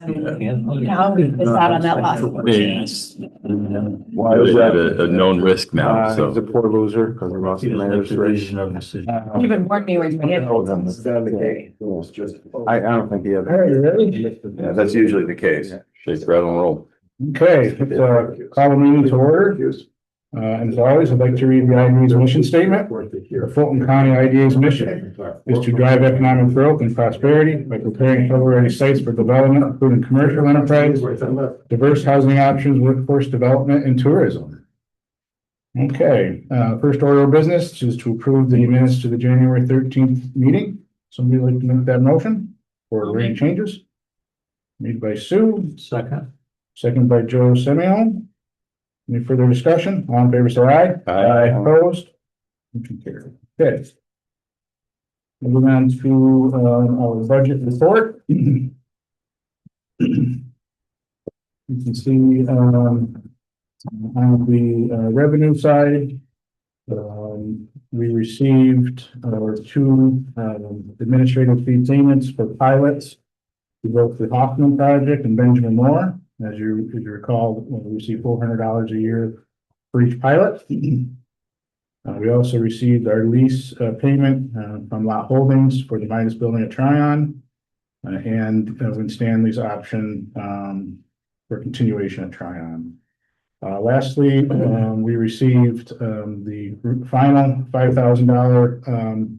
Now we missed out on that last one. Yes. Why is that? A known risk now, He's a so. poor loser because he lost the mayor's race. You even warned me when you hit. I don't think he had. Yeah, that's usually the case. Shake, rattle, and roll. Okay, call the meeting to order. And as always, I'd like to read the IDA's mission statement. The Fulton County IDA's mission is to drive economic growth and prosperity by preparing shovel-ready sites for development, including commercial enterprise, diverse housing options, workforce development, and tourism. Okay, first order of business is to approve the minutes to the January 13th meeting. Somebody like to make that motion or any changes? Made by Sue. Second by Joe Simeon. Any further discussion? All in favor, say aye. Aye. Opposed? Motion carried. Okay. Moving on to our budget report. You can see on the revenue side, we received two administrative fee payments for pilots to both the Hoffman project and Benjamin Moore. As you recall, we receive $400 a year for each pilot. We also received our lease payment from Lot Holdings for the Midas building at Tryon and Win Stanley's option for continuation at Tryon. Lastly, we received the final $5,000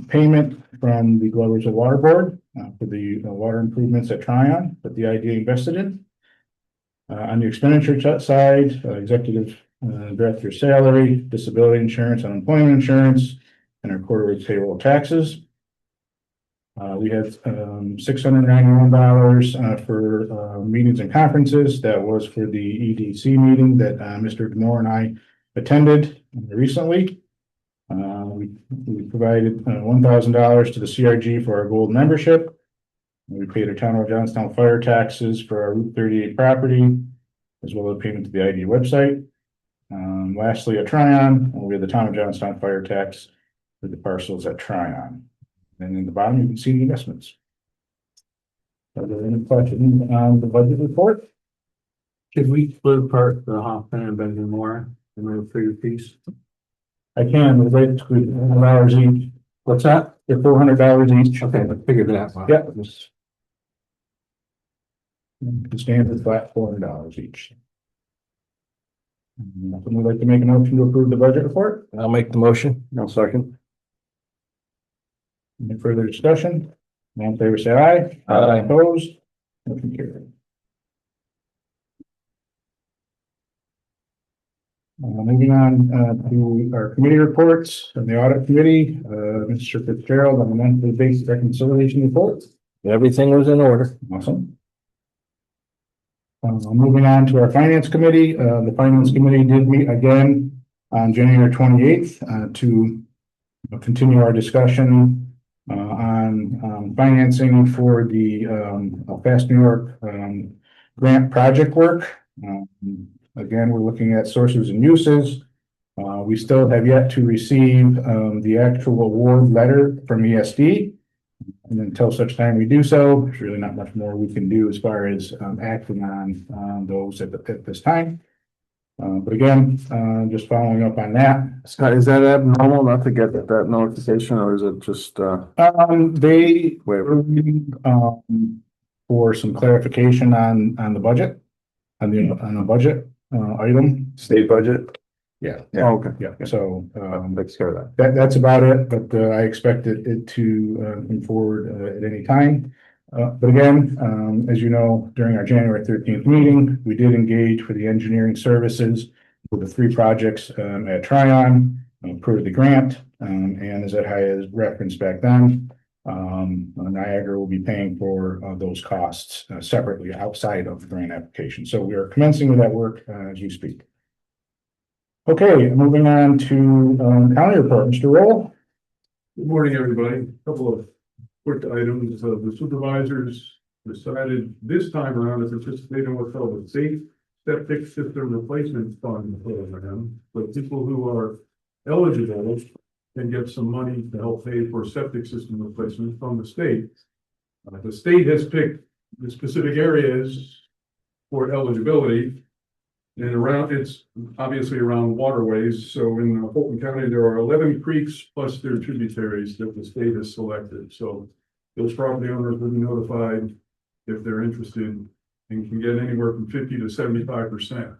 payment from the Glovers of Water Board for the water improvements at Tryon that the IDA invested in. On the expenditure side, executive director salary, disability insurance, unemployment insurance, and our quarterly payroll taxes. We had $691 for meetings and conferences. That was for the EDC meeting that Mr. Moore and I attended recently. We provided $1,000 to the CRG for our gold membership. We paid a town of Johnstown fire taxes for our Route 38 property, as well as payment to the ID website. Lastly, at Tryon, we have the town of Johnstown fire tax for the parcels at Tryon. And in the bottom, you can see the investments. Are there any questions on the budget report? Should we split apart the Hoffman and Benjamin Moore and move for your piece? I can, we'll rate $400 each. What's that? They're $400 each. Okay, I figured that one. Yeah. The standard flat $400 each. Would we like to make a motion to approve the budget report? I'll make the motion. No second. Any further discussion? All in favor, say aye. Aye. Opposed? Motion carried. Moving on to our committee reports and the audit committee, Mr. Fitzgerald on the monthly basic reconciliation report. Everything was in order. Awesome. Moving on to our finance committee, the finance committee did meet again on January 28th to continue our discussion on financing for the Fast New York grant project work. Again, we're looking at sources and uses. We still have yet to receive the actual award letter from ESD. And until such time we do so, there's really not much more we can do as far as acting on those at this time. But again, just following up on that. Scott, is that abnormal not to get that notification, or is it just They waiver? were for some clarification on the budget, on the budget item. State budget? Yeah. Oh, okay. Yeah, so Takes care of that. that's about it, but I expect it to come forward at any time. But again, as you know, during our January 13th meeting, we did engage for the engineering services for the 3 projects at Tryon, approved the grant, and as I had referenced back then, Niagara will be paying for those costs separately outside of the grant application. So we are commencing with that work as we speak. Okay, moving on to county report, Mr. Roll. Good morning, everybody. A couple of quick items. The supervisors decided this time around to participate in what's called the Safe Septic System Replacement Fund program. So people who are eligible can get some money to help pay for septic system replacement from the state. The state has picked the specific areas for eligibility. And around, it's obviously around waterways, so in Fulton County, there are 11 creeks plus their tributaries that the state has selected, so those property owners will be notified if they're interested and can get anywhere from 50 to 75%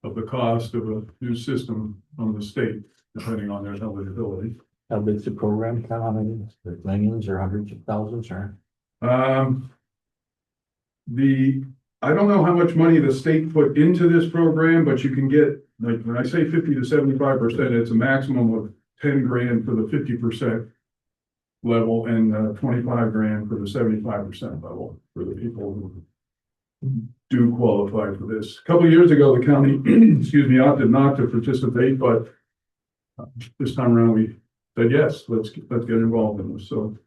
of the cost of a new system from the state, depending on their eligibility. How big's the program? How many? Millions or hundreds of thousands or? I don't know how much money the state put into this program, but you can get, like, when I say 50 to 75%, it's a maximum of 10 grand for the 50% level and 25 grand for the 75% level for the people who do qualify for this. A couple of years ago, the county, excuse me, opted not to participate, but this time around we said, yes, let's get involved in this. So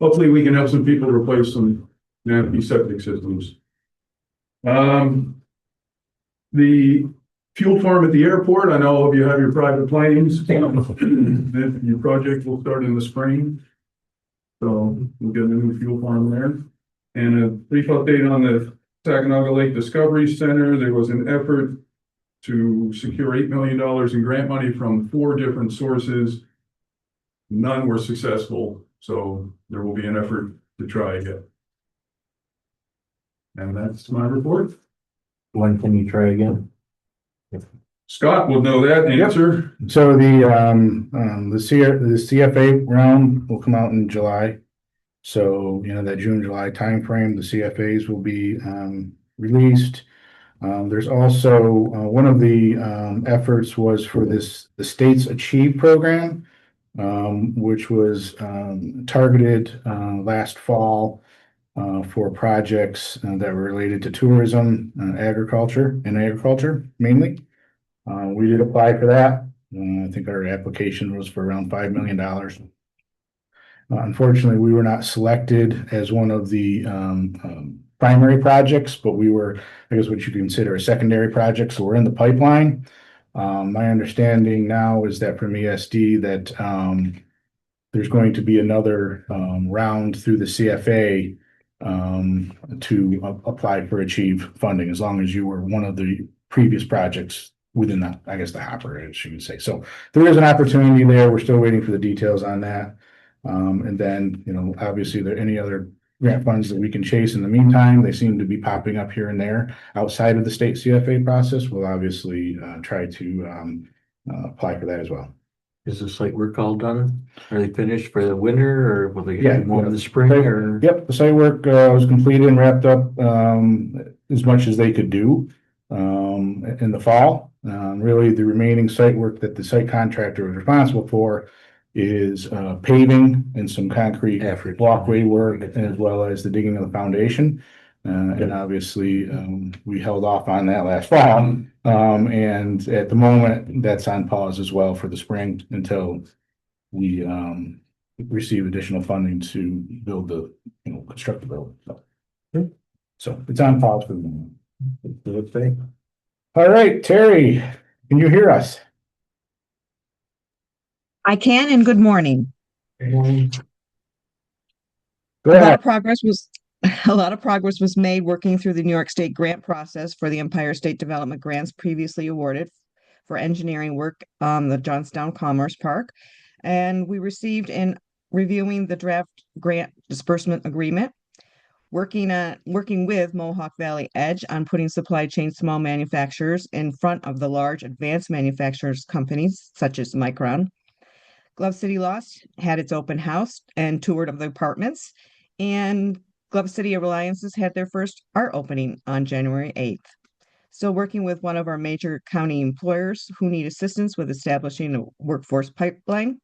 hopefully we can help some people replace some nasty septic systems. The fuel farm at the airport, I know all of you have your private planes. Your project will start in the spring. So we'll get a new fuel farm there. And a brief update on the Saginaw Lake Discovery Center. There was an effort to secure $8 million in grant money from 4 different sources. None were successful, so there will be an effort to try again. And that's my report. When can you try again? Scott will know that answer. So the CFA round will come out in July. So, you know, that June-July timeframe, the CFAs will be released. There's also one of the efforts was for the state's Achieve program, which was targeted last fall for projects that were related to tourism, agriculture mainly. We did apply for that. I think our application was for around $5 million. Unfortunately, we were not selected as one of the primary projects, but we were, I guess, what you consider a secondary project. So we're in the pipeline. My understanding now is that from ESD that there's going to be another round through the CFA to apply for Achieve funding, as long as you were one of the previous projects within that, I guess, the hopper, as you would say. So there is an opportunity there. We're still waiting for the details on that. And then, you know, obviously there are any other grant funds that we can chase in the meantime. They seem to be popping up here and there outside of the state CFA process. We'll obviously try to apply for that as well. Is the site work all done? Are they finished for the winter or will they Yeah, do more in the spring or? Yep, the site work was completed and wrapped up as much as they could do in the fall. Really, the remaining site work that the site contractor was responsible for is paving and some concrete walkway work, as well as the digging of the foundation. And obviously, we held off on that last fall. And at the moment, that's on pause as well for the spring until we receive additional funding to build the, you know, construct the building. So it's on pause for the moment. All right, Terry, can you hear us? I can, and good morning. Go A lot ahead. of progress was made working through the New York State grant process for the Empire State Development grants previously awarded for engineering work on the Johnstown Commerce Park. And we received in reviewing the draft grant disbursement agreement, working with Mohawk Valley Edge on putting supply chain small manufacturers in front of the large advanced manufacturers companies such as Micron. Glove City Lost had its open house and toured of the apartments, and Glove City Alliances had their first art opening on January 8th. So working with one of our major county employers who need assistance with establishing a workforce pipeline.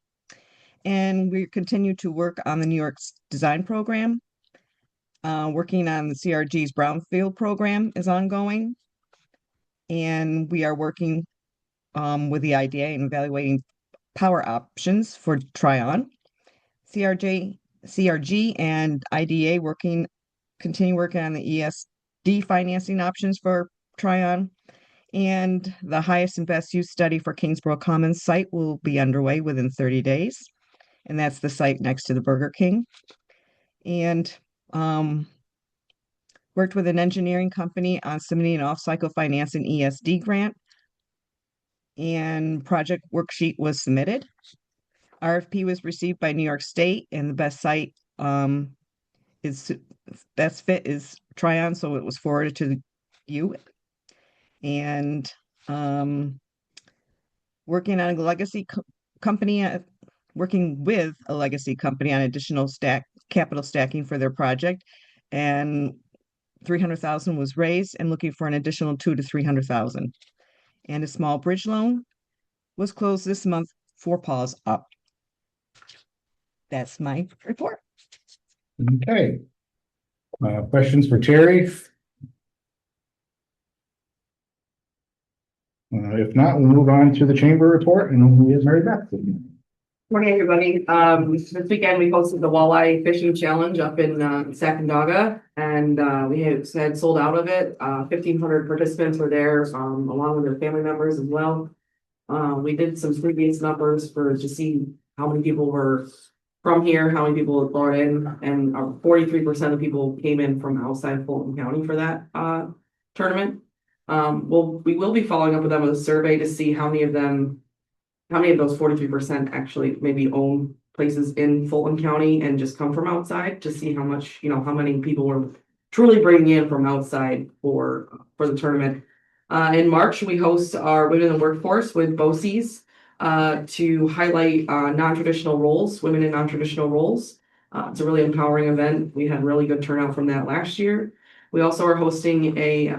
And we continue to work on the New York's design program. Working on the CRG's Brownfield program is ongoing. And we are working with the IDA and evaluating power options for Tryon. CRG and IDA continue working on the ESD financing options for Tryon. And the highest and best use study for Kingsborough Commons site will be underway within 30 days. And that's the site next to the Burger King. And Worked with an engineering company on submitting an off-cycle financing ESD grant. And project worksheet was submitted. RFP was received by New York State, and the best site is best fit is Tryon, so it was forwarded to you. And working on a legacy company, working with a legacy company on additional capital stacking for their project, and 300,000 was raised, and looking for an additional 200 to 300,000. And a small bridge loan was closed this month for Paws Up. That's my report. Okay. Questions for Terry? If not, we'll move on to the chamber report, and we have Mary Beth. Morning, everybody. This weekend we hosted the walleye fishing challenge up in Sacandaga, and we had sold out of it. 1,500 participants were there, along with their family members as well. We did some previous numbers to see how many people were from here, how many people were brought in, and 43% of people came in from outside Fulton County for that tournament. We will be following up with them with a survey to see how many of those 43% actually maybe own places in Fulton County and just come from outside, to see how much, how many people were truly bringing in from outside for the tournament. In March, we host our Women in the Workforce with BOCES to highlight non-traditional roles, women in non-traditional roles. It's a really empowering event. We had really good turnout from that last year. We also are hosting a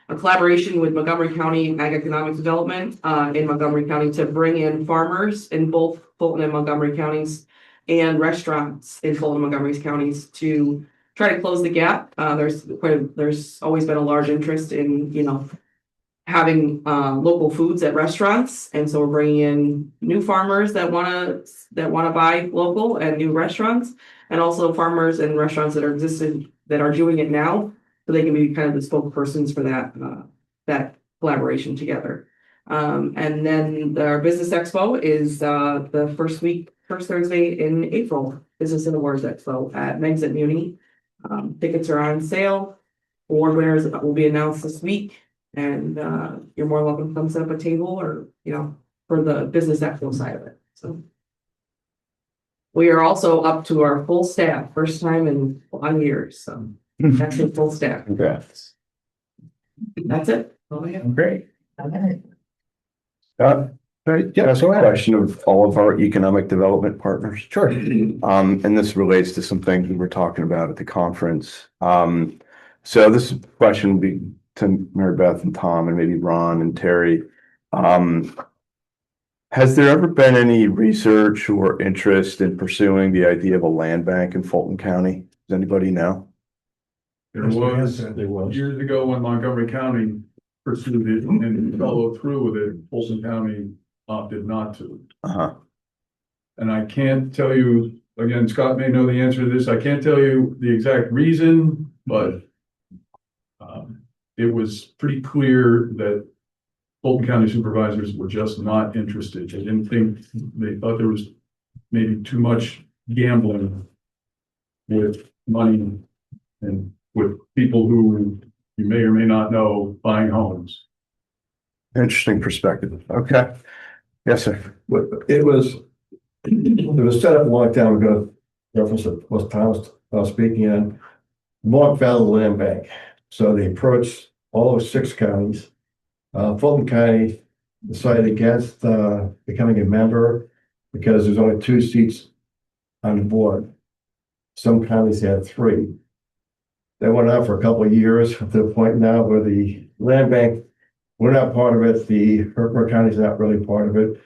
collaboration with Montgomery County Ag Economic Development in Montgomery County to bring in farmers in both Fulton and Montgomery counties, and restaurants in Fulton and Montgomery counties to try to close the gap. There's always been a large interest in, having local foods at restaurants, and so we're bringing in new farmers that want to buy local, and new restaurants, and also farmers and restaurants that are doing it now, so they can be kind of the spokespersons for that collaboration together. And then our business expo is the first Thursday in April, Business and Awards Expo at Meg's at Muni. Tickets are on sale. Award winners will be announced this week, and you're more welcome to come set up a table, or for the business expo side of it. So we are also up to our full staff, first time in 1 year. So that's the full staff. Congrats. That's it. Oh, yeah. Great. Ask a question of all of our economic development partners. Sure. And this relates to some things we were talking about at the conference. So this question would be to Mary Beth and Tom, and maybe Ron and Terry. Has there ever been any research or interest in pursuing the idea of a land bank in Fulton County? Does anybody know? There was years ago when Montgomery County pursued it and followed through with it. Fulton County opted not to. And I can't tell you, again, Scott may know the answer to this. I can't tell you the exact reason, but it was pretty clear that Fulton County supervisors were just not interested. They didn't think, they thought there was maybe too much gambling with money and with people who you may or may not know buying homes. Interesting perspective. Okay. Yes, sir. It was set up a long time ago. Reference was Thomas speaking on Mark Valley Land Bank. So they approached all of 6 counties. Fulton County decided against becoming a member because there's only 2 seats on the board. Some counties had 3. They went on for a couple of years to the point now where the land bank, we're not part of it. The Herkimer County is not really part of it.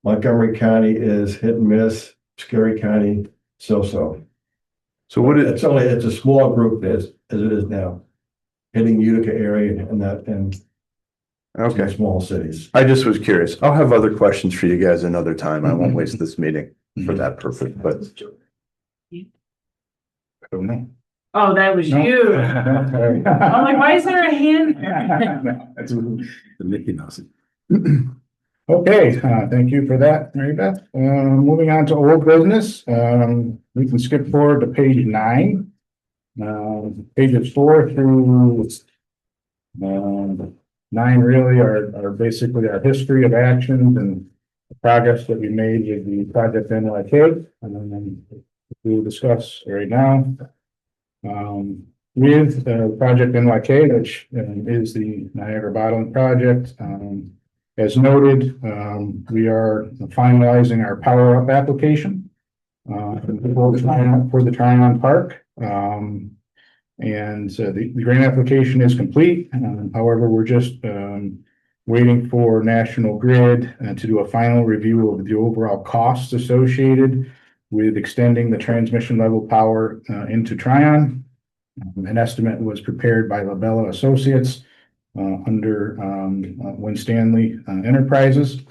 Montgomery County is hit and miss. Scary County, so. So what is it's a small group as it is now, hitting Utica area and okay, small cities. I just was curious. I'll have other questions for you guys another time. I won't waste this meeting for that purpose, but I don't know. Oh, that was you. I'm like, why is there a hand? That's The Mickey Mouse. okay. Thank you for that, Mary Beth. Moving on to old business. We can skip forward to page 9. Pages 4 through 9 really are basically our history of actions and the progress that we made with the Project NYK, and then we'll discuss right now. With Project NYK, which is the Niagara Bottom project, as noted, we are finalizing our power up application for the Tryon Park. And the grant application is complete. However, we're just waiting for National Grid to do a final review of the overall costs associated with extending the transmission level power into Tryon. An estimate was prepared by Labella Associates under Winstanley Enterprises.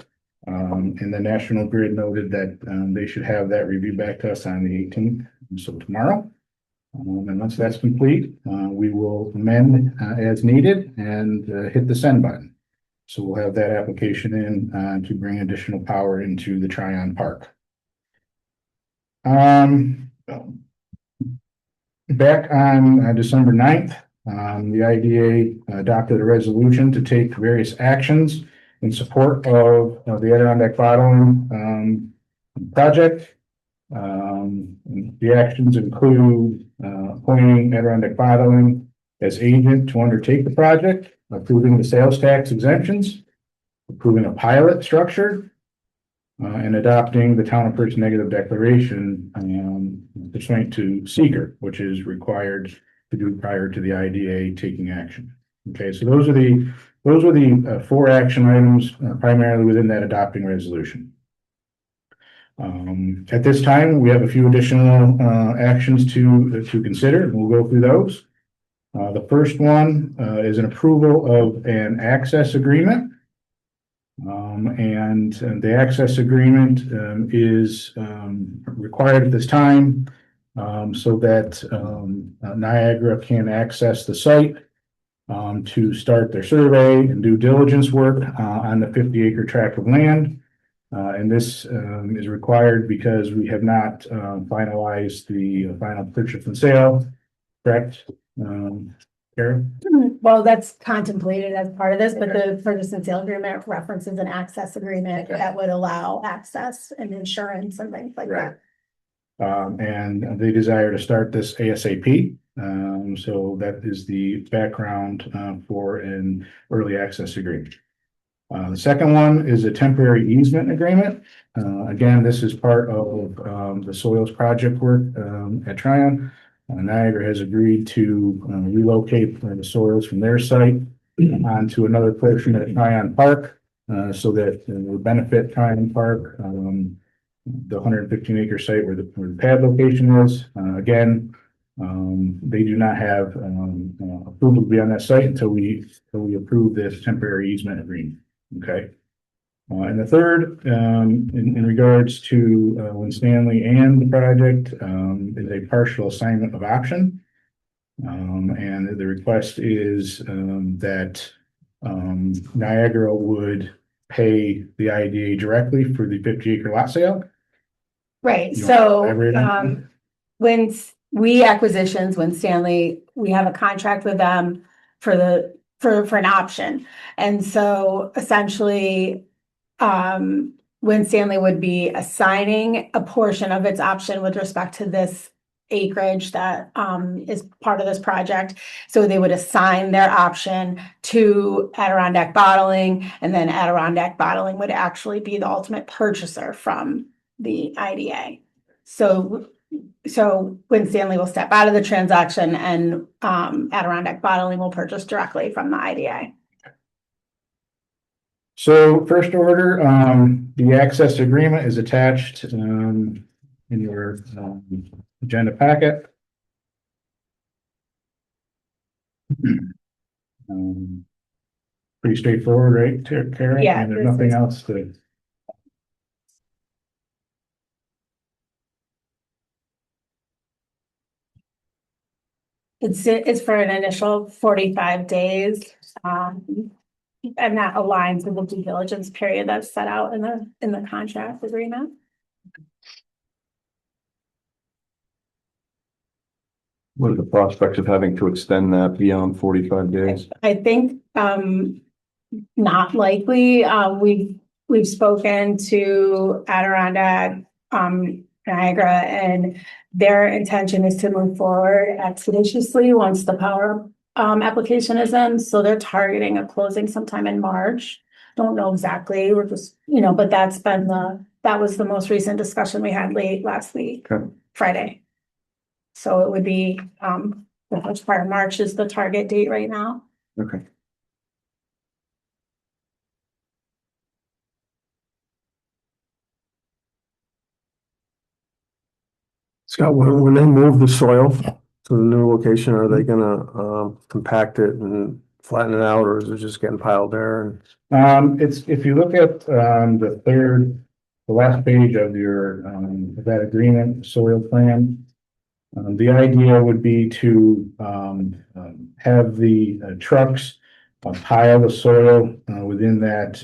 And the National Grid noted that they should have that review back to us on the 18th, so tomorrow. And once that's complete, we will amend as needed and hit the send button. So we'll have that application in to bring additional power into the Tryon Park. Back on December 9th, the IDA adopted a resolution to take various actions in support of the Adirondack Bottling project. The actions include appointing Adirondack Bottling as agent to undertake the project, approving the sales tax exemptions, approving a pilot structure, and adopting the town of Perth's negative declaration pursuant to seeker, which is required to do prior to the IDA taking action. Okay, so those are the 4 action items primarily within that adopting resolution. At this time, we have a few additional actions to consider, and we'll go through those. The first one is an approval of an access agreement. And the access agreement is required at this time so that Niagara can access the site to start their survey and due diligence work on the 50-acre tract of land. And this is required because we have not finalized the final purchase and sale, correct? Karen? Well, that's contemplated as part of this, but the purchase and sale agreement references an access agreement that would allow access and insurance and things like that. And they desire to start this ASAP. So that is the background for an early access agreement. The second one is a temporary easement agreement. Again, this is part of the soils project work at Tryon. Niagara has agreed to relocate the soils from their site onto another portion at Tryon Park so that it will benefit Tryon Park, the 115-acre site where the pad location is. Again, they do not have approval to be on that site until we approve this temporary easement agreement. Okay. And the third, in regards to Winstanley and the project, is a partial assignment of option. And the request is that Niagara would pay the IDA directly for the 50-acre lot sale. Right, You so want to elaborate on that? when we acquisitions, Winstanley, we have a contract with them for an option. And so essentially, Winstanley would be assigning a portion of its option with respect to this acreage that is part of this project. So they would assign their option to Adirondack Bottling, and then Adirondack Bottling would actually be the ultimate purchaser from the IDA. So Winstanley will step out of the transaction, and Adirondack Bottling will purchase directly from the IDA. So first order, the access agreement is attached in your agenda packet. Pretty straightforward, right, Karen? Yeah, And there's nothing else to. It's for an initial 45 days. And that aligns with the due diligence period that's set out in the contract agreement. What are the prospects of having to extend that beyond 45 days? I think, not likely. We've spoken to Adirondack, Niagara, and their intention is to move forward expeditiously once the power, application is in. So they're targeting a closing sometime in March. Don't know exactly. We're just, but that was the most recent discussion we had late last week, Okay. Friday. So it would be, the first part of March is the target date right now. Okay. Scott, when they move the soil to the new location, are they gonna compact it and flatten it out, or is it just getting piled there? It's, if you look at, the last page of your, that agreement, soil plan. The idea would be to, have the trucks pile the soil, within that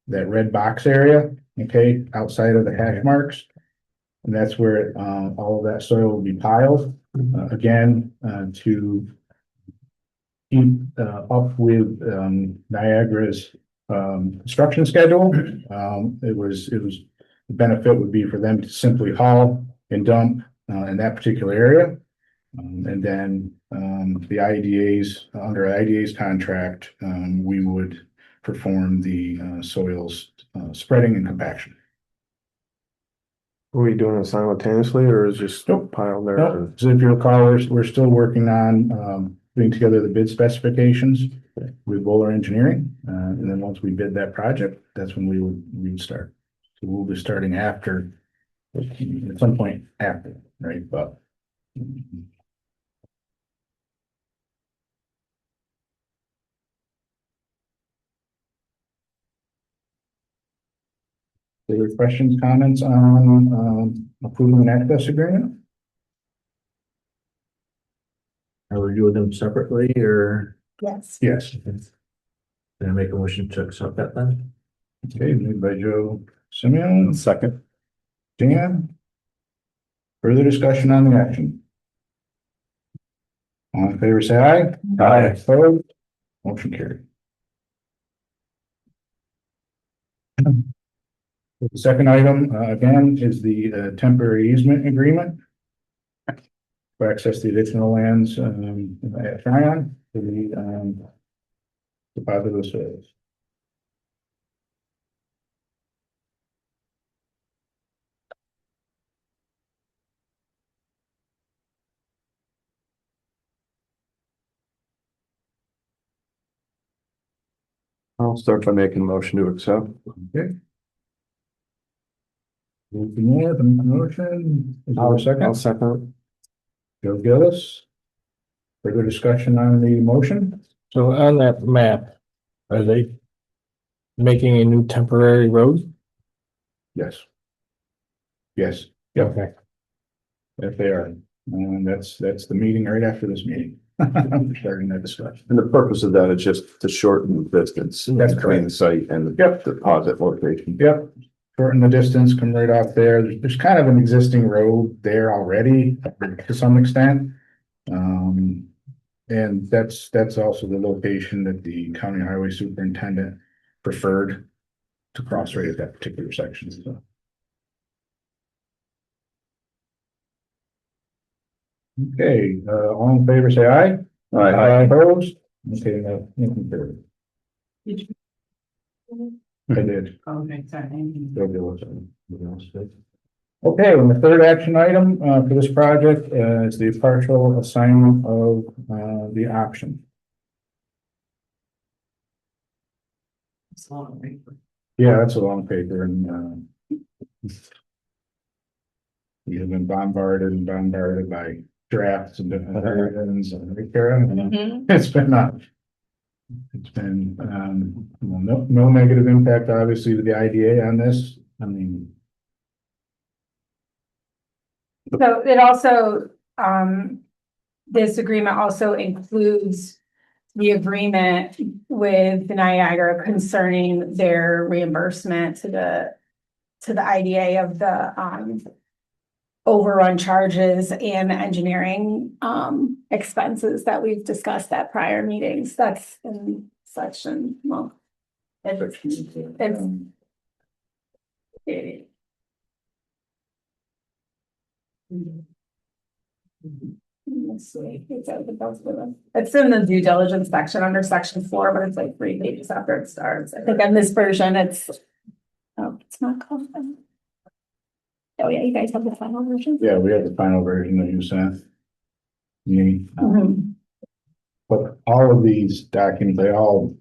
red box area, okay, outside of the hash marks. And that's where, all of that soil will be piled, again, to keep, up with, Niagara's, construction schedule. The benefit would be for them to simply haul and dump, in that particular area. And then, the IDA's, under IDA's contract, we would perform the, soils, spreading and compaction. Are we doing it simultaneously, or is it just Nope. piled there? Nope. So if you recall, we're still working on, putting together the bid specifications with Bowler Engineering. And then once we bid that project, that's when we would start. So we'll be starting after, at some point after, right? But. Any questions, comments on, approving an access agreement? Are we doing them separately or Yes. Yes. can I make a motion to accept that then? Okay, made by Joe Simeon, Second. Dan. Further discussion on the action? All in favor, say aye. Aye. Opposed? Motion carried. The second item, again, is the temporary easement agreement to access the additional lands at Tryon to the deposit of soils. I'll start by making a motion to accept. Okay. Moving on, the motion, is there a I'll second? second. Joe Gillis. Further discussion on the motion? So on that map, are they making a new temporary road? Yes. Yes, Okay. if they are, and that's the meeting right after this meeting. We're starting that discussion. And the purpose of that is just to shorten the distance That's between the site and the Yep. deposit location. Yep, shorten the distance, come right off there. There's kind of an existing road there already to some extent. And that's also the location that the county highway superintendent preferred to cross right at that particular section, so. Okay, all in favor, say aye. Aye. Opposed? Okay, no, carried. I did. Okay, sorry. Okay, and the third action item for this project is the partial assignment of the option. It's a long paper. Yeah, that's a long paper and we have been bombarded by drafts and different versions and it's been well, no negative impact obviously to the IDA on this. I mean, So it also, this agreement also includes the agreement with Niagara concerning their reimbursement to the IDA of the, overrun charges and engineering expenses that we've discussed at prior meetings. That's in section, well. It's. Let's see, it's in the due diligence section under section 4, but it's like 3 pages after it starts. I think on this version, it's not called. Oh, yeah, you guys have the final version? Yeah, we have the final version that you sent. Me, but all of these documents, they all,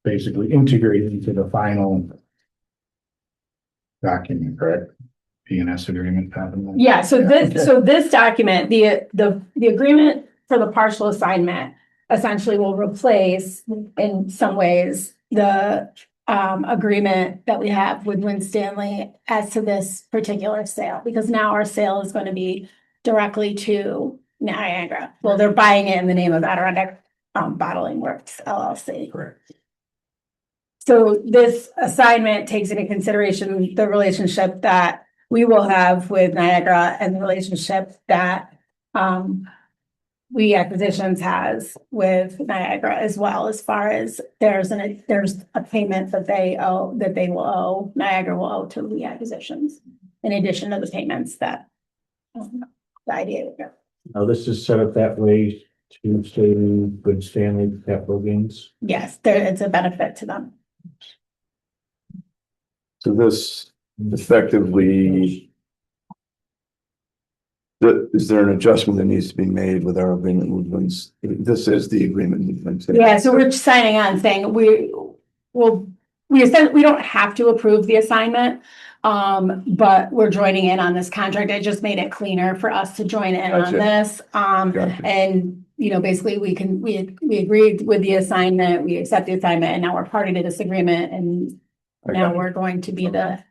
basically integrate into the final document, correct? P&S agreement. Yeah, so this document, the agreement for the partial assignment essentially will replace in some ways the agreement that we have with Win Stanley as to this particular sale, because now our sale is going to be directly to Niagara. Well, they're buying it in the name of Adirondack Bottling Works LLC. Correct. So this assignment takes into consideration the relationship that we will have with Niagara and the relationship that We Acquisitions has with Niagara as well, as far as there's a payment that they will owe, Niagara will owe to We Acquisitions, in addition to the payments that the idea would go. Now, this is set up that way to stay in good Stanley capital gains. Yes, it's a benefit to them. So this effectively, is there an adjustment that needs to be made with our agreement movements? This is the agreement movement. Yeah, so we're signing on saying we don't have to approve the assignment, but we're joining in on this contract. I just made it cleaner for us to join in on Gotcha. this. Gotcha. And basically we agreed with the assignment, we accept the assignment, and now we're party to this agreement, and now we're going to be the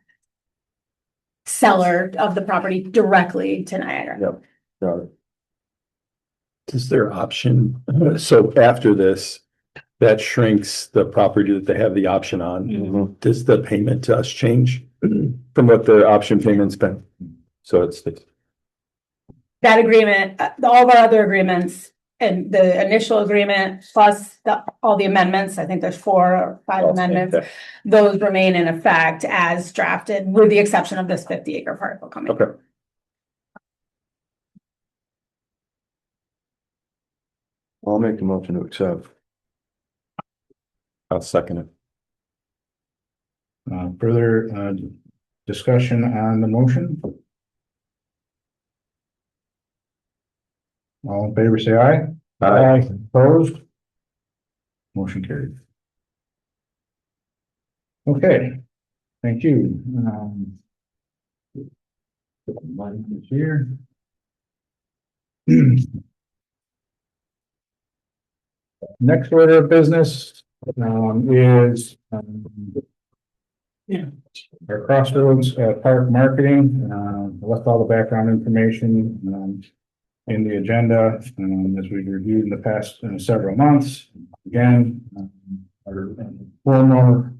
seller of the property directly to Niagara. Yep, got it. Is there option? So after this, that shrinks the property that they have the option on. Mhm. Does the payment to us change from what the option payment's been? So it's That agreement, all of our other agreements, and the initial agreement plus all the amendments, I think there's 4 or 5 amendments, those remain in effect as drafted, with the exception of this 50-acre parcel coming. okay. I'll make the motion to accept. I'll second it. Further discussion on the motion? All in favor, say aye. Aye. Opposed? Motion carried. Okay, thank you. Here. Next order of business is our Crossroads Park marketing. I left all the background information in the agenda as we reviewed in the past several months. Again, our former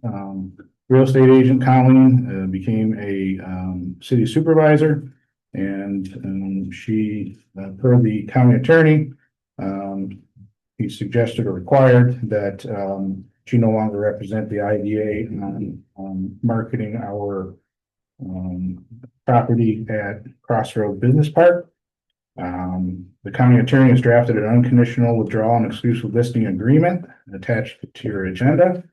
real estate agent Colleen became a city supervisor, and she, per the county attorney, he suggested or required that she no longer represent the IDA on marketing our property at Crossroads Business Park. The county attorney has drafted an unconditional withdrawal and exclusive listing agreement attached to your agenda.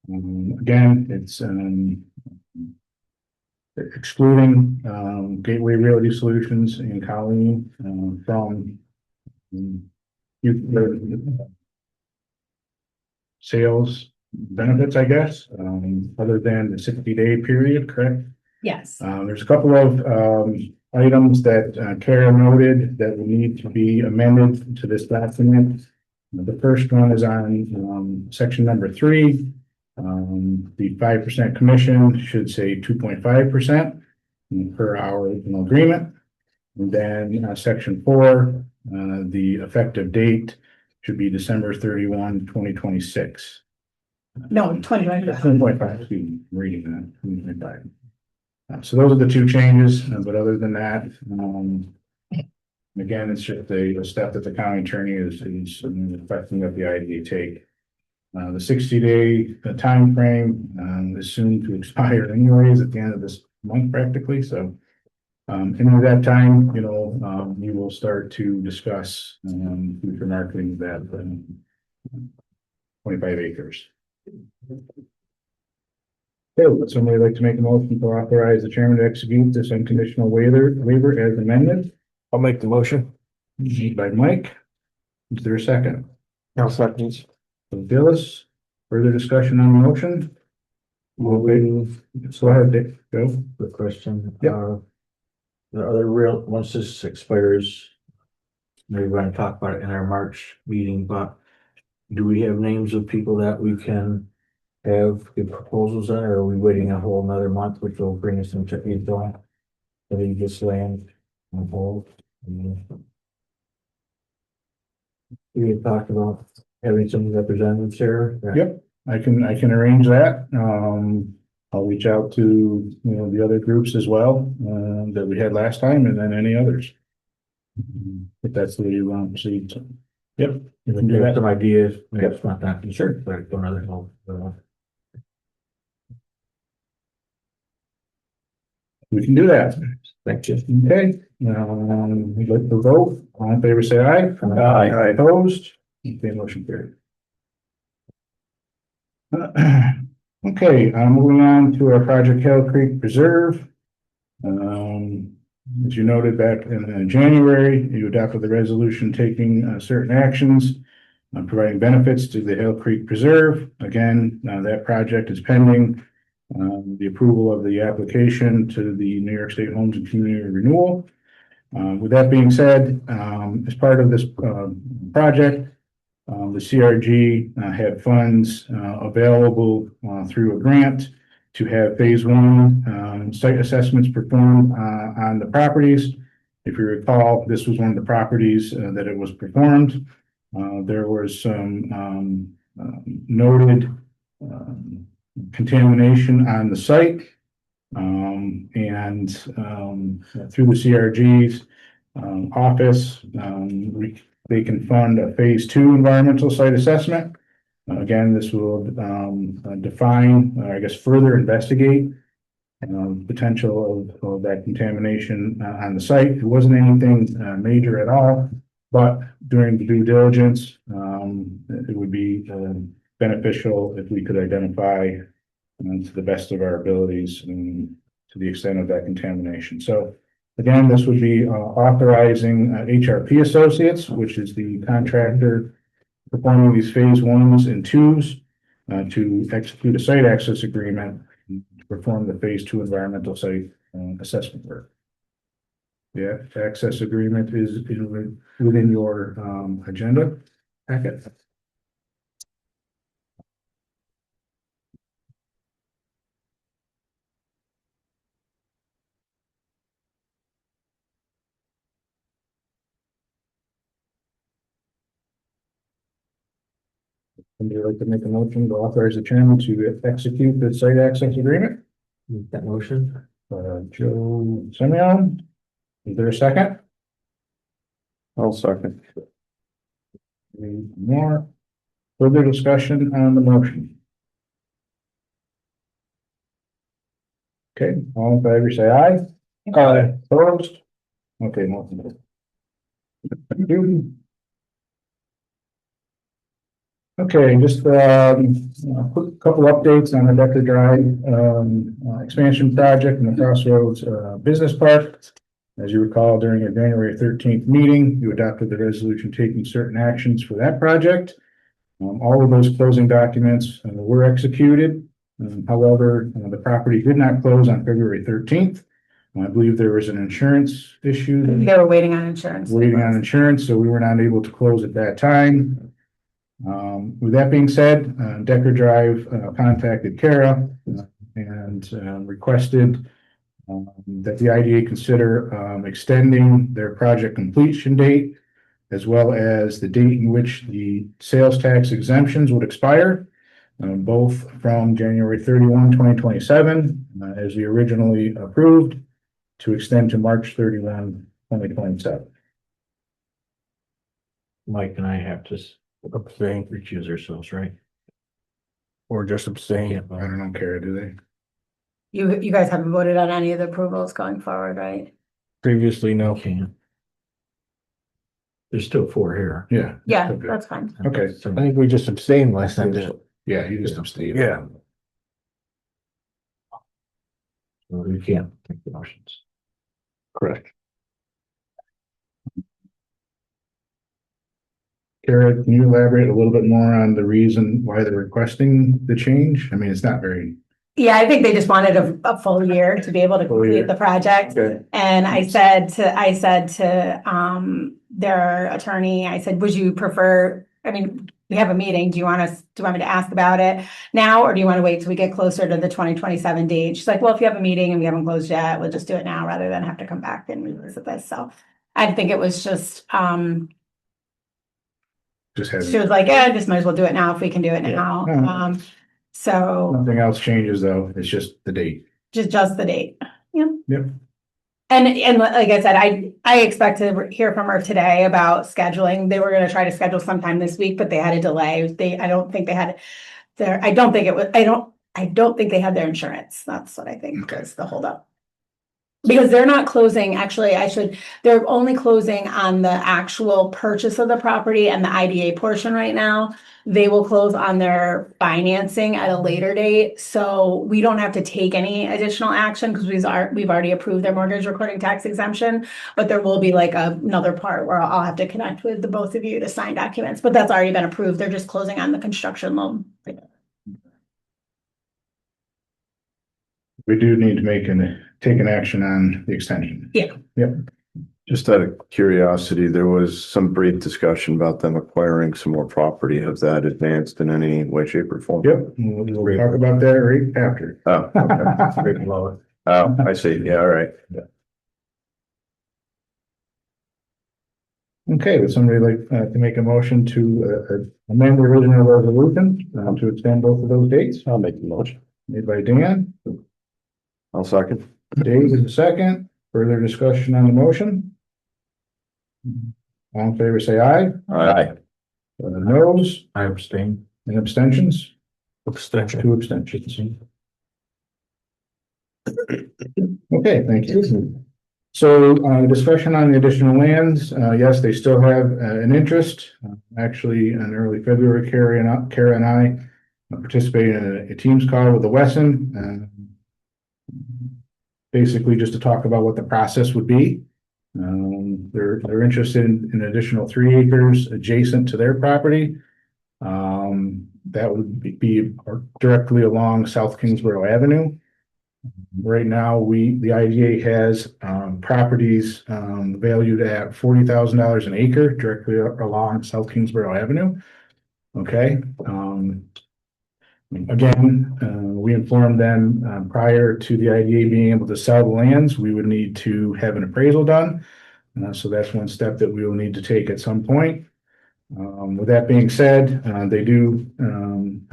Again, it's excluding Gateway Realty Solutions and Colleen from sales benefits, I guess, other than the 60-day period, correct? Yes. There's a couple of items that Kara noted that will need to be amended to this document. The first one is on section number 3. The 5% commission should say 2.5% per our original agreement. And then section 4, the effective date should be December 31, 2026. No, 2025. 20.5, excuse me, reading that, 2025. So those are the two changes, but other than that, again, it's just a step that the county attorney is requesting that the IDA take. The 60-day timeframe is soon to expire anyways at the end of this month practically, so. And at that time, you will start to discuss future marketing of that 25 acres. Okay, would somebody like to make a motion to authorize the chairman to execute this unconditional waiver as amended? I'll make the motion. Made by Mike. Is there a second? No seconds. Dillis, further discussion on the motion? Go ahead, Dick, go. Quick question. Yep. The other real, once this expires, maybe we're gonna talk about it in our March meeting, but do we have names of people that we can have good proposals on, or are we waiting a whole another month, which will bring us into April? Or we just land on hold? We had talked about having some representatives here. Yep, I can arrange that. I'll reach out to, the other groups as well, that we had last time, and then any others. If that's the way you want to proceed. So, yep, you can do that. Some ideas, maybe it's not that concerned, but go another hold. We can do that. Thank you. Okay, we'd like to vote. All in favor, say aye. Aye. Opposed? Okay, motion carried. Okay, moving on to our Project Hell Creek Preserve. As you noted back in January, you adopted the resolution taking certain actions, providing benefits to the Hell Creek Preserve. Again, that project is pending the approval of the application to the New York State Homes and Community Renewal. With that being said, as part of this project, the CRG had funds available through a grant to have phase one site assessments performed on the properties. If you recall, this was one of the properties that it was performed. There was some noted contamination on the site. And through the CRG's office, they can fund a phase two environmental site assessment. Again, this will define, I guess, further investigate potential of that contamination on the site. It wasn't anything major at all, but during the due diligence, it would be beneficial if we could identify to the best of our abilities and to the extent of that contamination. So again, this would be authorizing HRP Associates, which is the contractor performing these phase ones and twos, to execute a site access agreement to perform the phase two environmental site assessment work. The access agreement is within your agenda packet. Would you like to make a motion to authorize the chairman to execute the site access agreement? Make that motion. Joe Simeon, is there a second? I'll second. More further discussion on the motion? Okay, all in favor, say aye. Aye. Opposed? Okay, motion. Thank you. Okay, just quick couple updates on the Decker Drive expansion project in the Crossroads Business Park. As you recall, during your January 13th meeting, you adopted the resolution taking certain actions for that project. All of those closing documents were executed. However, the property did not close on February 13th. I believe there was an insurance issue. They were waiting on insurance. Waiting on insurance, so we were not able to close at that time. With that being said, Decker Drive contacted Kara and requested that the IDA consider extending their project completion date, as well as the date in which the sales tax exemptions would expire. both from January 31, 2027, as we originally approved, to extend to March 31, 2027. Mike and I have to abstain, recuse ourselves, right? Or just abstain. Can't I vote. don't know, Kara, do they? You guys haven't voted on any of the approvals going forward, right? Previously, no. Can't. There's still 4 here. Yeah. Yeah, Okay. that's fine. Okay. So- I think we just abstained last time. didn't Yeah, you just abstained. Yeah. We can't take the motions. Correct. Kara, can you elaborate a little bit more on the reason why they're requesting the change? I mean, it's not very. Yeah, I think they just wanted a full year to be able to Full year. complete the project. Okay. And I said to their attorney, I said, would you prefer, I mean, we have a meeting. Do you want me to ask about it now, or do you want to wait till we get closer to the 2027 date? She's like, well, if you have a meeting and we haven't closed yet, we'll just do it now rather than have to come back and revisit this. So I think it was just, Just she having, was like, yeah, just might as well do it now if we can do it Yeah. now. Yeah. So nothing else changes though. It's just the date. just the date. Yeah. Yep. And like I said, I expect to hear from her today about scheduling. They were gonna try to schedule sometime this week, but they had a delay. I don't think they had I don't think they had their insurance. That's what I think Okay. is the holdup. Because they're not closing, actually, they're only closing on the actual purchase of the property and the IDA portion right now. They will close on their financing at a later date, so we don't have to take any additional action because we've already approved their mortgage recording tax exemption. But there will be like another part where I'll have to connect with the both of you to sign documents, but that's already been approved. They're just closing on the construction loan. We do need to take an action on the extension. Yeah. Yep. Just out of curiosity, there was some brief discussion about them acquiring some more property. Has that advanced in any way, shape or form? Yep. We'll talk about that right after. Oh, okay. Right below it. Oh, I see. Yeah, all right. Okay, would somebody like to make a motion to amend the original resolution to extend both of those dates? I'll make the motion. Made by Dan. I'll second. Dave is the second. Further discussion on the motion? All in favor, say aye. Aye. Noes I abstain. and abstentions? Abstention. 2 abstentions. Okay, thank you. So, discussion on the additional lands, yes, they still have an interest. Actually, in early February, Kara and I participated in a Teams call with the Wesson. Basically, just to talk about what the process would be. They're interested in an additional 3 acres adjacent to their property. That would be directly along South Kingsborough Avenue. Right now, the IDA has properties valued at $40,000 an acre directly along South Kingsborough Avenue. Okay. Again, we informed them prior to the IDA being able to sell the lands, we would need to have an appraisal done. So that's one step that we will need to take at some point. With that being said, they do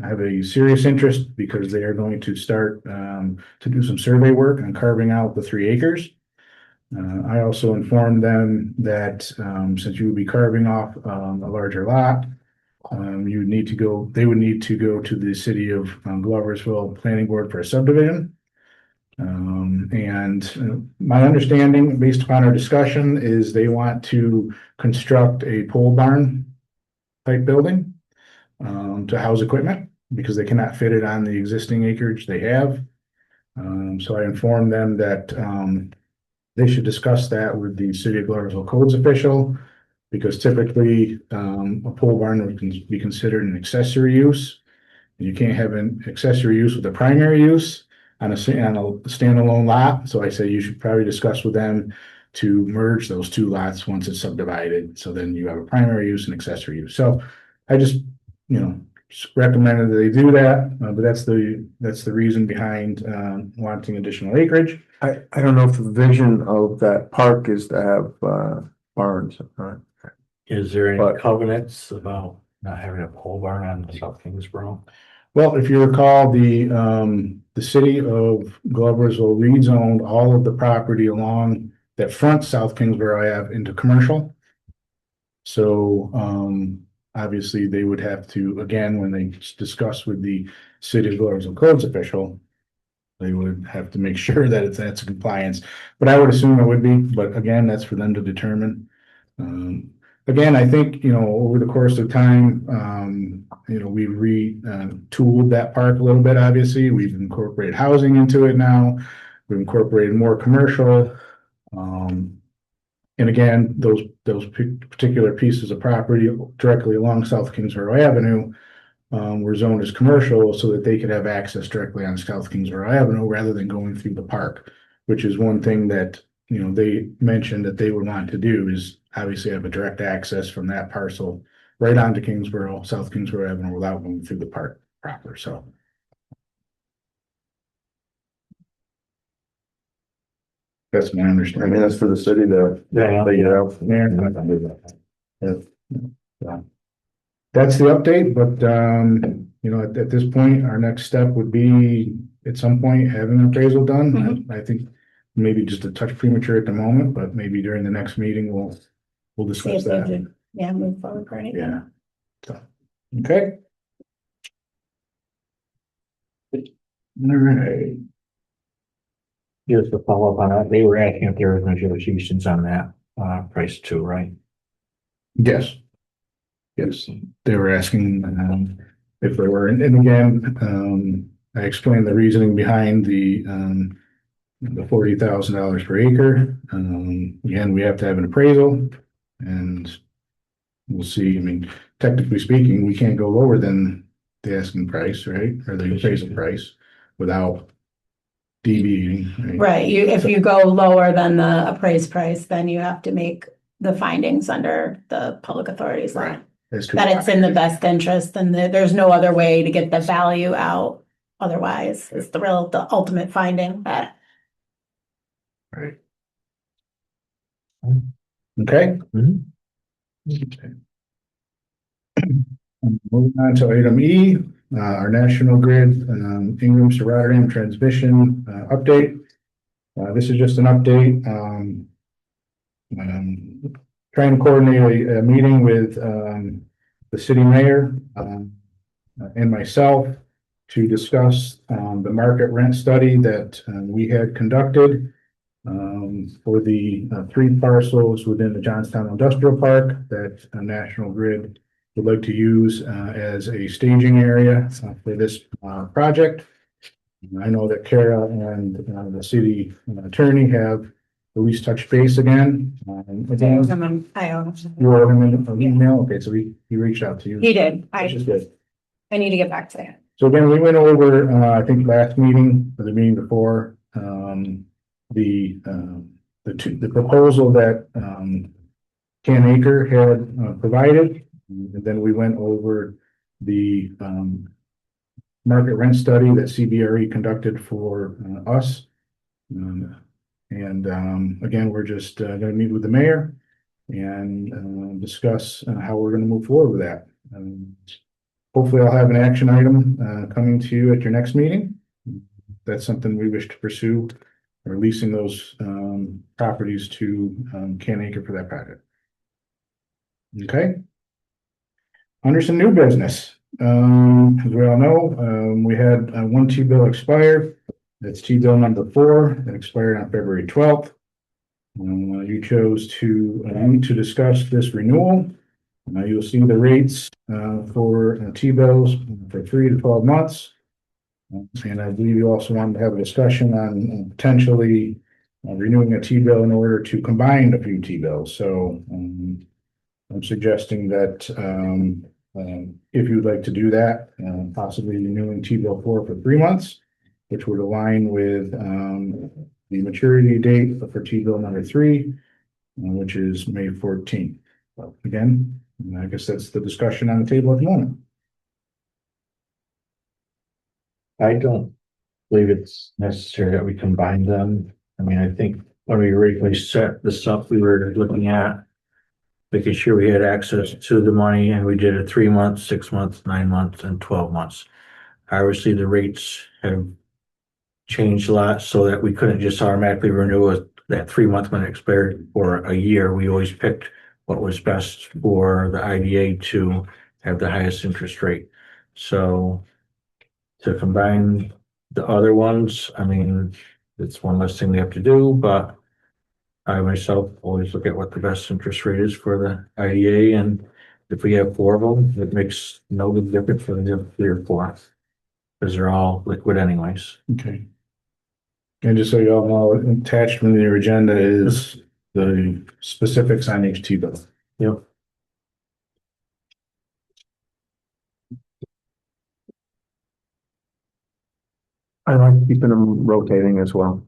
have a serious interest because they are going to start to do some survey work on carving out the 3 acres. I also informed them that since you would be carving off a larger lot, they would need to go to the city of Gloversville Planning Board for a subdivision. And my understanding, based upon our discussion, is they want to construct a pole barn type building to house equipment because they cannot fit it on the existing acreage they have. So I informed them that they should discuss that with the city of Gloversville codes official because typically a pole barn would be considered an accessory use. And you can't have an accessory use with a primary use on a standalone lot. So I say you should probably discuss with them to merge those 2 lots once it's subdivided. So then you have a primary use and accessory use. So I just, recommended that they do that, but that's the reason behind wanting additional acreage. I don't know if the vision of that park is to have barns, right? Is there any But- covenants about not having a pole barn on South Kingsborough? Well, if you recall, the city of Gloversville rezoned all of the property along that front South Kingsborough Ave into commercial. So, obviously they would have to, again, when they discuss with the city of Gloversville codes official, they would have to make sure that that's in compliance, but I would assume it would be, but again, that's for them to determine. Again, I think, over the course of time, we retooled that park a little bit, obviously. We've incorporated housing into it now. We've incorporated more commercial. And again, those particular pieces of property directly along South Kingsborough Avenue were zoned as commercial so that they could have access directly on South Kingsborough Avenue rather than going through the park, which is one thing that, they mentioned that they would want to do is obviously have a direct access from that parcel right onto Kingsborough, South Kingsborough Avenue without going through the park proper, so. That's my I understanding. mean, that's for the city to figure out. That's the update, but, at this point, our next step would be at some point having an appraisal done. I think maybe just a touch premature at the moment, but maybe during the next meeting, we'll See discuss if they that. do, move forward for anything. Yeah. So, okay. All right. Just to follow up on that, they were asking if there was negotiations on that, price too, right? Yes. Yes, they were asking, if there were, and again, I explained the reasoning behind the $40,000 per acre. Again, we have to have an appraisal and we'll see. I mean, technically speaking, we can't go lower than the asking price, right? Or the appraisal price without deviating. Right, if you go lower than the appraised price, then you have to make the findings under the public authorities law. Right. That it's in the best interest and there's no other way to get the value out. Otherwise, it's the ultimate finding that. Right. Okay. Mhm. Okay. Moving on to item E, our National Grid, Ingrams to Rotterdam transmission, update. This is just an update, trying to coordinate a meeting with, the city mayor, and myself to discuss, the market rent study that, we had conducted, for the, 3 parcels within the Johnstown Industrial Park that National Grid would like to use, as a staging area for this, project. I know that Kara and, the city attorney have at least touched base again. Again, I own. you wrote him an email, okay, so he reached out to you. He did. Which is good. I need to get back to that. So again, we went over, I think last meeting, or the meeting before, the proposal that, Can Acre had, provided. And then we went over the, market rent study that CBRE conducted for, us. Again, we're just, gonna meet with the mayor and, discuss, how we're gonna move forward with that. Hopefully I'll have an action item, coming to you at your next meeting. That's something we wish to pursue, or leasing those, properties to, Can Acre for that project. Okay. Under some new business, as we all know, we had, one T-bill expire. That's T-bill number 4, that expired on February 12th. You chose to discuss this renewal. You'll see the rates, for T-bills for 3 to 12 months. And I believe you also wanted to have a discussion on potentially renewing a T-bill in order to combine a few T-bills. So I'm suggesting that if you'd like to do that, possibly renewing T-bill 4 for 3 months, which would align with the maturity date for T-bill number 3, which is May 14th. So again, I guess that's the discussion on the table at the moment. I don't believe it's necessary that we combine them. I mean, I think when we originally set this up, we were looking at making sure we had access to the money, and we did it 3 months, 6 months, 9 months, and 12 months. obviously the rates have changed a lot so that we couldn't just automatically renew that 3 month when it expired for a year. We always picked what was best for the IDA to have the highest interest rate. So to combine the other ones, I mean, it's one less thing we have to do, but I myself always look at what the best interest rate is for the IDA, and if we have 4 of them, it makes no big difference for the other 3 or 4. Because they're all liquid anyways. Okay. And just so you all know, attached in your agenda is the specifics on each T-bill. Yep. I like keeping them rotating as well.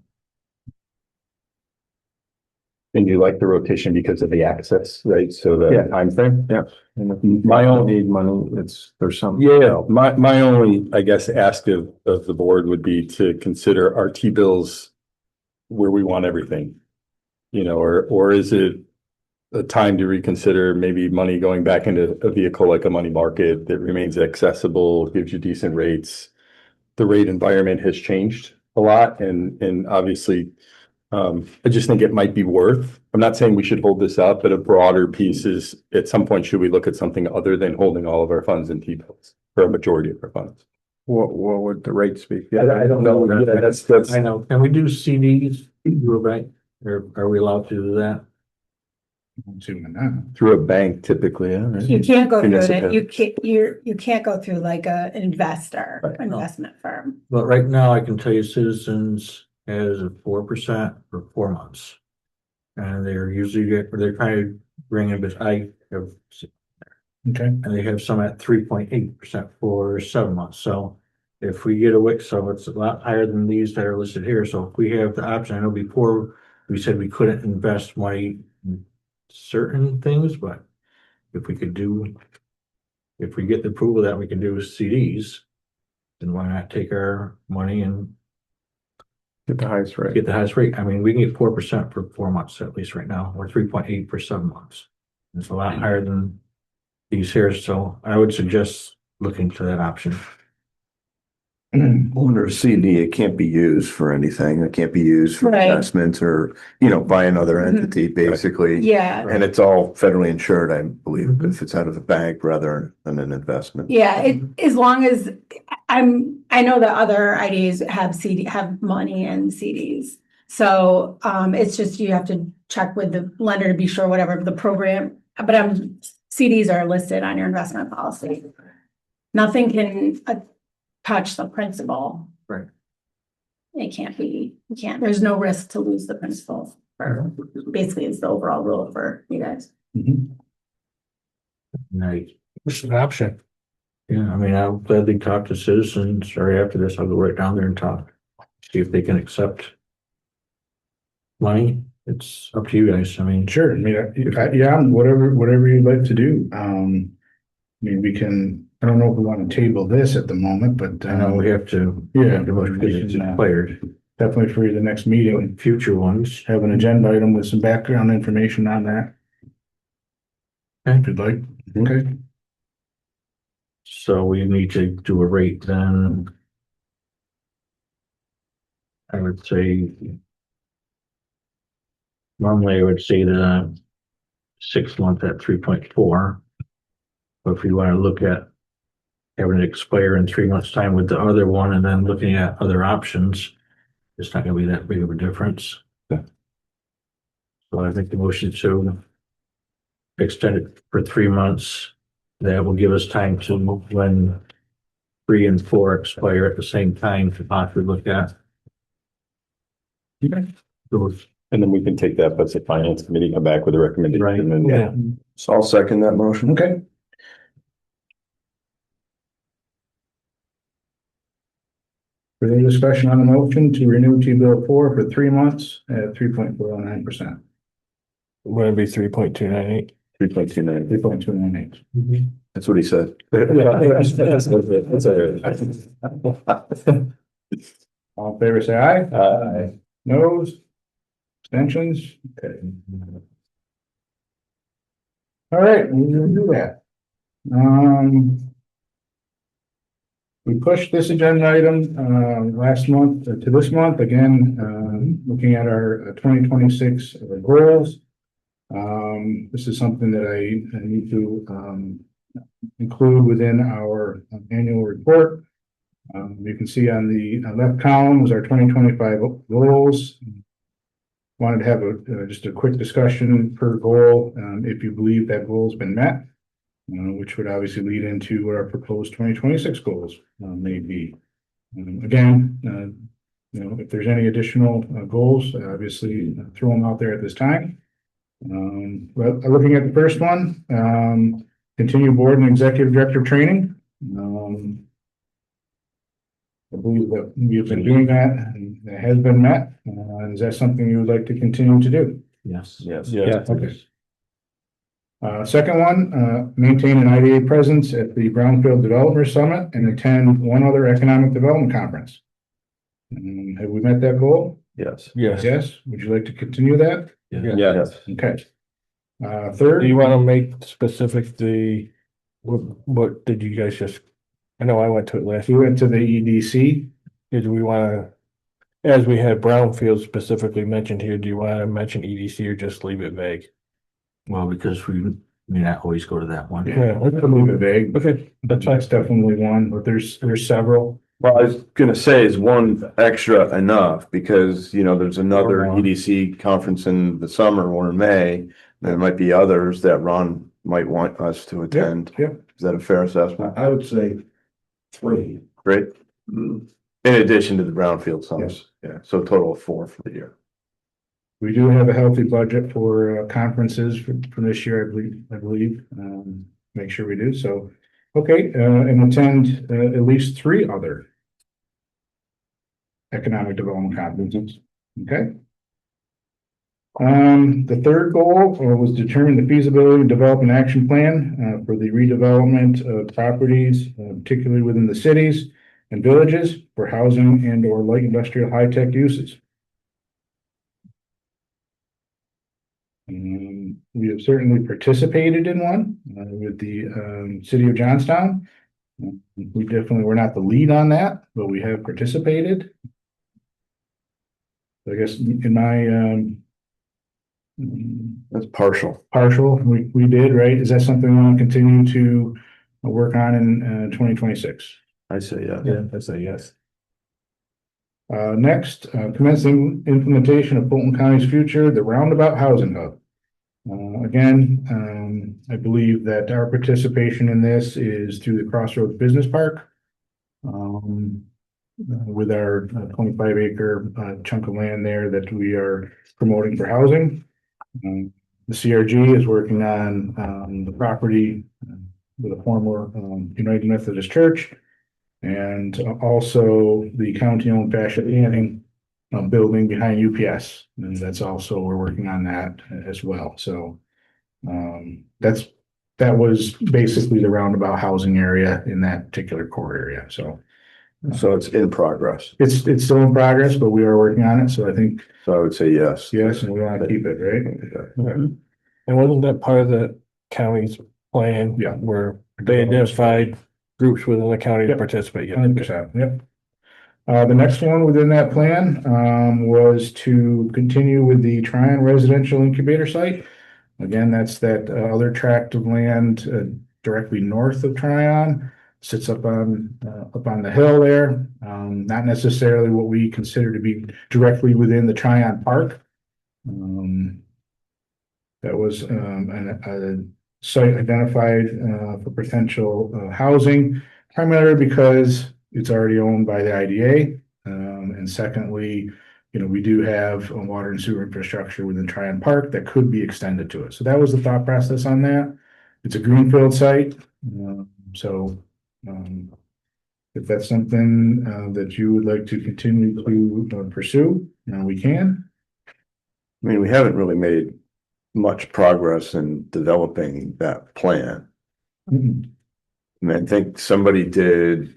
And you like the rotation because of the access, right? So the Yeah. timeframe? Yeah. And if you My own- need money, there's some. Yeah, my only, I guess, ask of the board would be to consider our T-bills where we want everything. You know, or is it a time to reconsider maybe money going back into a vehicle like a money market that remains accessible, gives you decent rates? The rate environment has changed a lot and obviously, I just think it might be worth, I'm not saying we should hold this up, but a broader piece is at some point, should we look at something other than holding all of our funds in T-bills for a majority of our funds? What would the rates be? I don't know. Yeah, that's. I know. Can we do CDs through a bank? Or are we allowed to do that? Through a bank typically, yeah, right? You can't go through it, Municipal. you can't go through like an investor, Right. investment firm. But right now I can tell you Citizens has a 4% for 4 months. And they're trying to bring in, but I have, Okay. and they have some at 3.8% for 7 months. So if we get a WIC, so it's a lot higher than these that are listed here. So if we have the option, I know before we said we couldn't invest money in certain things, but if we get the approval that we can do CDs, then why not take our money and Get the highest rate. get the highest rate? I mean, we can get 4% for 4 months at least right now, or 3.8 for 7 months. It's a lot higher than these here, so I would suggest looking to that option. Under a CD, it can't be used for anything. It can't be used for Right. investments or, by another entity, basically. Yeah, And it's all federally insured, I believe, if it's out of a bank rather than an investment. yeah, as long as, I know that other IDs have money in CDs. So, it's just, you have to check with the lender to be sure whatever the program, but CDs are listed on your investment policy. Nothing can touch the principal. Right. There's no risk to lose the principal. Basically, it's the overall rule for you guys. Nice. Which is an option. Yeah, I mean, I'll gladly talk to Citizens, or after this, I'll go right down there and talk. See if they can accept money. It's up to you guys. I mean, Sure, I mean, yeah, whatever you'd like to do. I mean, we can, I don't know if we want to table this at the moment, but. I know we have to. Yeah. Because it's expired. Definitely for the next meeting, Future ones. have an agenda item with some background information on that. If you'd like, okay. So we need to do a rate then. I would say. Normally I would say the 6 month at 3.4. But if you want to look at having it expire in 3 months' time with the other one and then looking at other options, it's not gonna be that big of a difference. Yeah. So I think the motion to extend it for 3 months, that will give us time to move when 3 and 4 expire at the same time to possibly look at. Okay. Those. And then we can take that, but the finance committee come back with a recommendation. Right. And Yeah. So I'll second that motion. Okay. Further discussion on the motion to renew T-bill 4 for 3 months at 3.409%. Would it be 3.298? 3.29. 3.298. That's what he said. All in favor, say aye. Aye. Noes? Abstentions? Okay. All right, we're gonna do that. We pushed this agenda item, last month to this month, again, looking at our 2026 goals. This is something that I need to, include within our annual report. You can see on the left column is our 2025 goals. Wanted to have just a quick discussion per goal, if you believe that goal's been met, which would obviously lead into what our proposed 2026 goals may be. Again, if there's any additional goals, obviously throw them out there at this time. But looking at the first one, continue board and executive director training. I believe that you've been doing that and it has been met. Is that something you would like to continue to do? Yes. Yes. Yeah. Okay. Second one, maintain an IDA presence at the Brownfield Developer Summit and attend one other economic development conference. Have we met that goal? Yes. Yes. Yes. Would you like to continue that? Yes. Okay. Do Third, you want to make specific what did you guys just, I know I went to it last we year. went to the EDC. Did we want to, as we had Brownfield specifically mentioned here, do you want to mention EDC or just leave it vague? Well, because we may not always go to that one. Yeah, Let's leave it vague. okay, that's fine. That's definitely one, but there's several. Well, I was gonna say, is one extra enough? Because, there's another EDC conference in the summer or in May. There might be others that Ron might want us to attend. Yep. Is that a fair assessment? I would say 3. Great. In addition to the Brownfield summits. Yeah, so a total of 4 for the year. We do have a healthy budget for conferences for this year, I believe. Make sure we do so. Okay, and attend at least 3 other economic development conferences. Okay. The third goal was determine the feasibility and develop an action plan for the redevelopment of properties, particularly within the cities and villages for housing and or light industrial high-tech uses. We have certainly participated in one with the city of Johnstown. We definitely were not the lead on that, but we have participated. I guess in my That's partial. partial, we did, right? Is that something we want to continue to work on in 2026? I say yes. Yeah, that's a yes. Next, commencing implementation of Fulton County's future, the Roundabout Housing Hub. Again, I believe that our participation in this is through the Crossroads Business Park. With our 25-acre chunk of land there that we are promoting for housing. The CRG is working on the property with a former United Methodist Church. And also the county-owned fashion planning building behind UPS. And that's also, we're working on that as well. So that was basically the roundabout housing area in that particular core area. So it's in progress. it's still in progress, but we are working on it. So I think, So I would say yes. yes, and we want to keep it, right? And wasn't that part of the county's plan? Yeah. Where they identified groups within the county to Yep. participate? Yeah. 100%, yep. The next one within that plan was to continue with the Tryon residential incubator site. Again, that's that other tract of land directly north of Tryon, sits up on the hill there. Not necessarily what we consider to be directly within the Tryon Park. That was a site identified for potential housing, primarily because it's already owned by the IDA. And secondly, we do have a water and sewer infrastructure within Tryon Park that could be extended to it. So that was the thought process on that. It's a greenfield site. If that's something that you would like to continue to pursue, we can. I mean, we haven't really made much progress in developing that plan. Mhm. I mean, I think somebody did,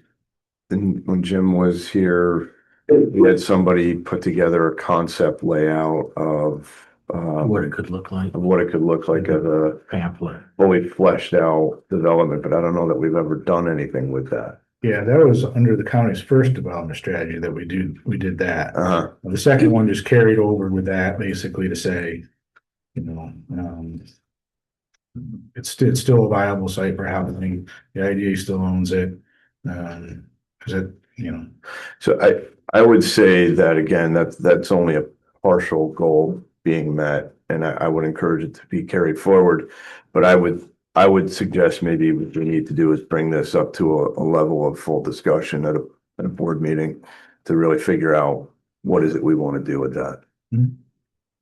and when Jim was here, we had somebody put together a concept layout of What it could look like, what it could look like as a pamphlet. fully fleshed out development, but I don't know that we've ever done anything with that. Yeah, that was under the county's first development strategy that we did that. Uh-huh. The second one just carried over with that basically to say, it's still a viable site for housing. The IDA still owns it. Cause So I would say that again, that's only a partial goal being met, and I would encourage it to be carried forward. But I would suggest maybe what we need to do is bring this up to a level of full discussion at a board meeting to really figure out what is it we want to do with that.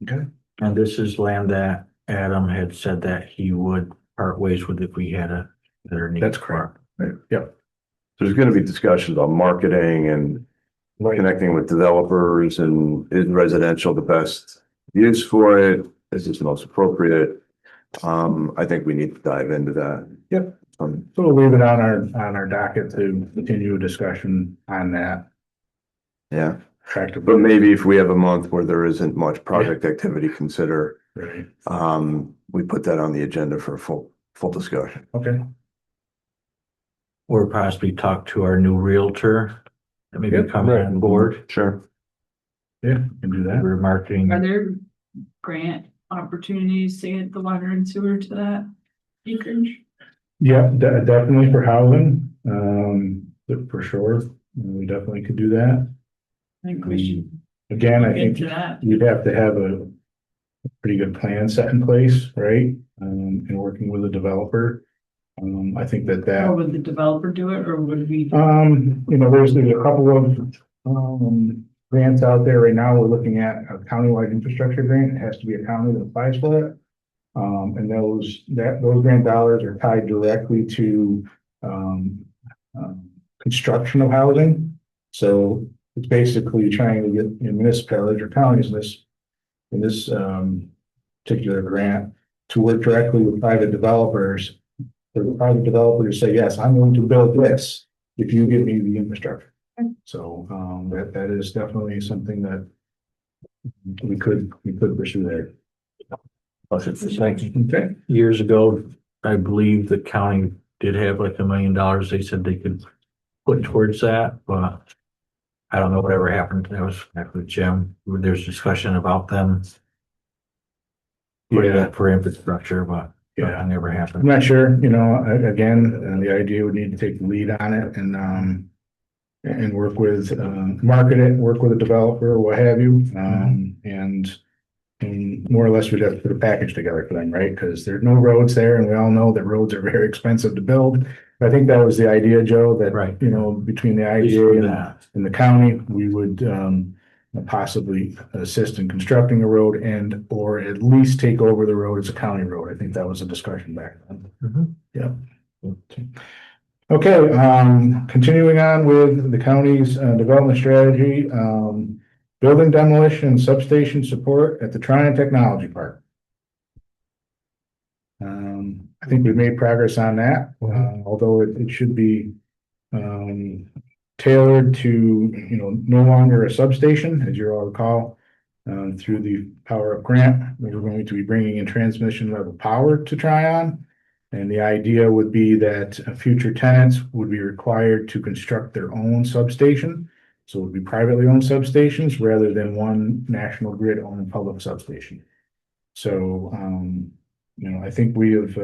okay. And this is land that Adam had said that he would part ways with if we had a better need. That's correct. Yep. There's going to be discussions on marketing and connecting with developers, and is residential the best use for it? Is this the most appropriate? I think we need to dive into that. Yep. So we'll leave it on our docket to continue a discussion on that. Yeah, Tractor. but maybe if we have a month where there isn't much project activity, consider, Right. we put that on the agenda for a full discussion. Okay. Or possibly talk to our new realtor that maybe Yep, come on board. Sure. Yeah, can do that. We're marketing. Are there grant opportunities to get the water and sewer to that acreage? Yeah, definitely for housing, for sure. We definitely could do that. I think we should Again, I look think into that. you'd have to have a pretty good plan set in place, right? And working with a developer. I think Or that, would the developer do it, or would we? there's a couple of, grants out there right now. We're looking at a countywide infrastructure grant. It has to be a county that applies for it. And those grant dollars are tied directly to, construction of housing. So it's basically trying to get municipalities or counties in this particular grant to work directly with private developers. For the private developer to say, yes, I'm going to build this if you give me the infrastructure. So that is definitely something that we could pursue there. Thank you. Okay. Years ago, I believe the county did have like $1 million. They said they could put towards that, but I don't know whatever happened. That was back with Jim. There's discussion about them putting Yeah. that for infrastructure, but Yeah. it never I'm happened. not sure, again, the idea would need to take the lead on it and work with, market it, work with a developer, what have you. And more or less we'd have to put a package together for them, right? Because there's no roads there and we all know that roads are very expensive to build. I think that was the idea, Joe, that, Right. Between the At least IDA for and that. in the county, we would possibly assist in constructing a road and or at least take over the road as a county road. I think that was a discussion back then. Mhm. Yeah. Okay, continuing on with the county's development strategy, building demolition and substation support at the Tryon Technology Park. I think we've made progress on that, although it should be tailored to, no longer a substation, as you all recall, through the Power Up Grant. We're going to be bringing in transmission level power to Tryon. And the idea would be that future tenants would be required to construct their own substation. So it would be privately owned substations rather than one national grid owned public substation. So, I think we have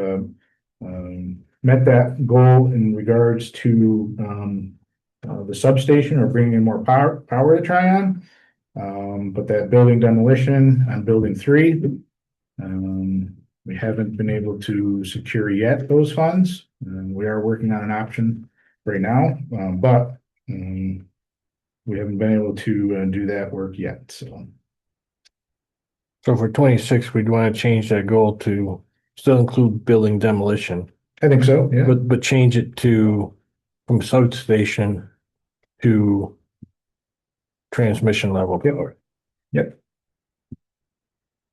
met that goal in regards to the substation or bringing in more power to Tryon. But that building demolition on building 3, we haven't been able to secure yet those funds. We are working on an option right now, but we haven't been able to do that work yet. So for 26, we'd want to change that goal to still include building demolition, I think so, yeah. but change it to from substation to transmission level power. Yep.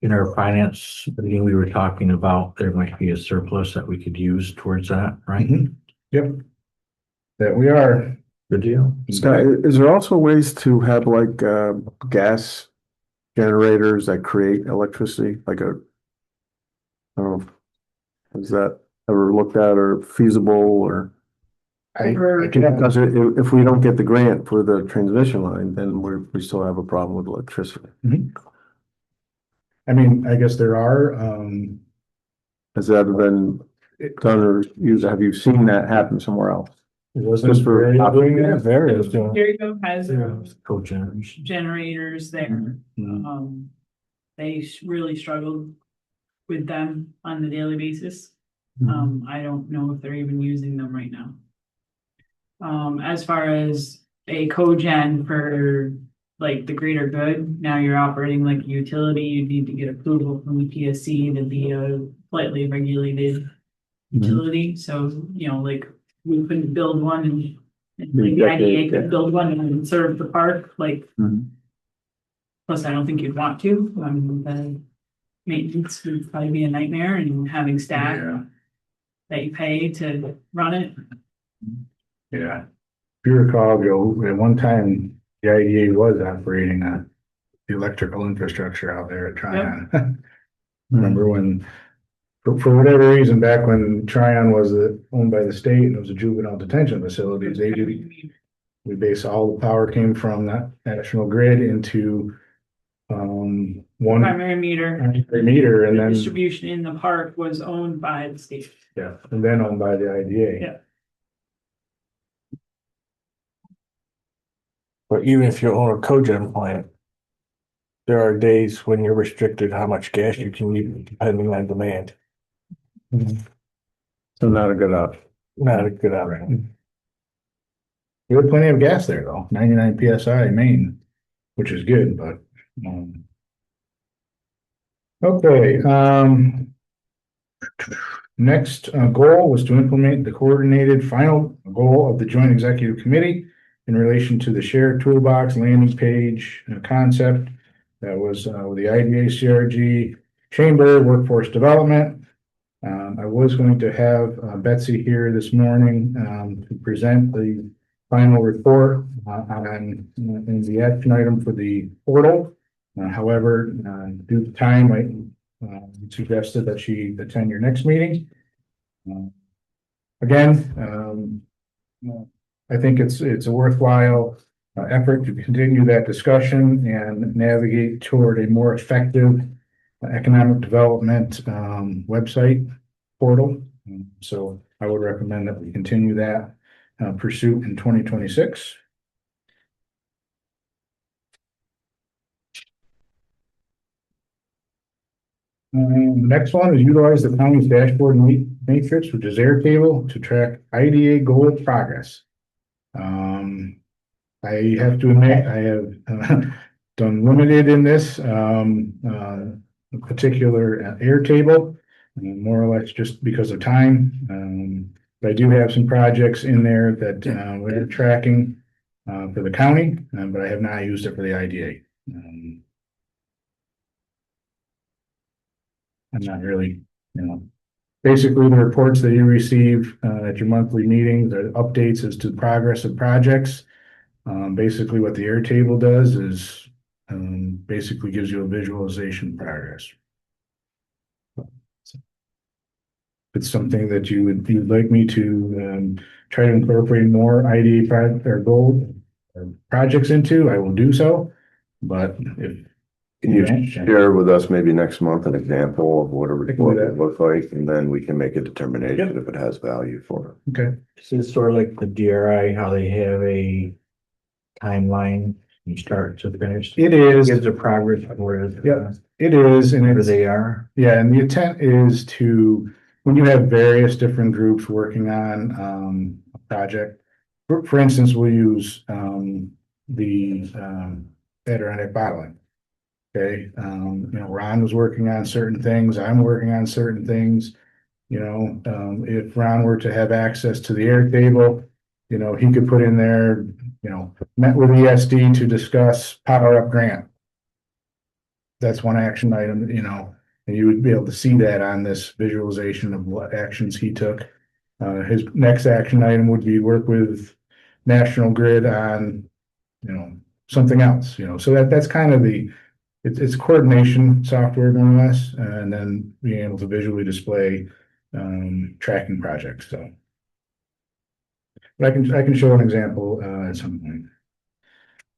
In our finance meeting, we were talking about there might be a surplus that we could use towards that, right? Mhm. Yep. That we are. Good deal. Scott, is there also ways to have like gas generators that create electricity, like I don't know, is that ever looked at or feasible or? Because if we don't get the grant for the transmission line, then we still have a problem with electricity. I mean, I guess there are, Has that ever been done or have you seen that happen somewhere else? it wasn't Just for doing Yeah, that. various doing. Jericho has their own Co-generation. generators there. They really struggled with them on the daily basis. I don't know if they're even using them right now. As far as a cogen for like the greater good, now you're operating like a utility, you need to get approval from the PSC to be a slightly regulated utility. So, like we couldn't build one and like the IDA could build one and serve the park, like. Plus, I don't think you'd want to. The maintenance would probably be a nightmare, and having staff that you pay to run it. Yeah. If you recall, Joe, at one time, the IDA was operating on the electrical infrastructure out there at Tryon. Remember when, for whatever reason, back when Tryon was owned by the state and it was a juvenile detention facility, we base all the power came from that national grid into one Primary meter. and The then distribution in the park was owned by the state. and then owned by the IDA. Yeah. But even if you own a cogen plant, there are days when you're restricted how much gas you can use depending on demand. So not a good option. Not a good option. We have plenty of gas there though, 99 PSI main, which is good, but okay, next goal was to implement the coordinated final goal of the Joint Executive Committee in relation to the shared toolbox landing page concept. That was with the IDA, CRG, Chamber, Workforce Development. I was going to have Betsy here this morning to present the final report on in the action item for the portal. However, due to time, I suggested that she attend your next meeting. Again, I think it's a worthwhile effort to continue that discussion and navigate toward a more effective economic development website portal. So I would recommend that we continue that pursuit in 2026. The next one is utilize the county's dashboard matrix, which is Airtable, to track IDA goal progress. I have to admit, I have done limited in this particular Airtable, more or less just because of time. But I do have some projects in there that we're tracking for the county, but I have not used it for the IDA. I'm not really, basically the reports that you receive at your monthly meetings are updates as to the progress of projects. Basically what the Airtable does is basically gives you a visualization of progress. If it's something that you'd like me to try to incorporate more IDA goal projects into, I will do so. But if Can you share with us maybe next month an example of what a report would look like, and then we can make a determination if it has value for it. Okay. So it's sort of like the DRI, how they have a timeline, you start to finish. It is. Gives a progress of where It is, and where they are. Yeah, and the intent is to, when you have various different groups working on a project, for instance, we'll use the Adirondack bottling. Okay, Ron was working on certain things, I'm working on certain things. If Ron were to have access to the Airtable, he could put in there, met with ESD to discuss power up grant. That's one action item, and you would be able to see that on this visualization of what actions he took. His next action item would be work with National Grid on, something else, so that's kind of it's coordination software more or less, and then being able to visually display tracking projects. So But I can show an example, at some point.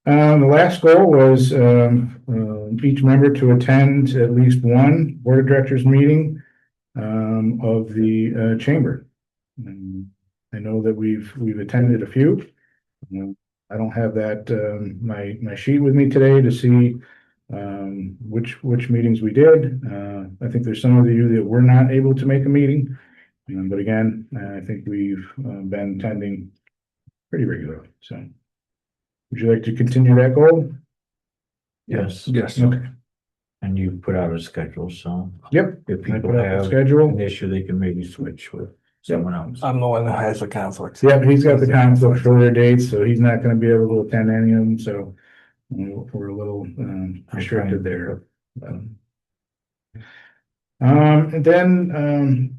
The last goal was, each member to attend at least one board of directors meeting, of the, chamber. I know that we've attended a few. I don't have that, my sheet with me today to see, which meetings we did. I think there's some of you that were not able to make a meeting. But again, I think we've, been attending pretty regularly, so. Would you like to continue that goal? Yes. Yes. Okay. And you put out a schedule, so Yep. if I people put out the have schedule. an issue, they can maybe switch with someone else. I'm the one that has the conflict. Yep, he's got the conflict for their dates, so he's not gonna be able to attend any of them, so we're a little, restricted there. And then,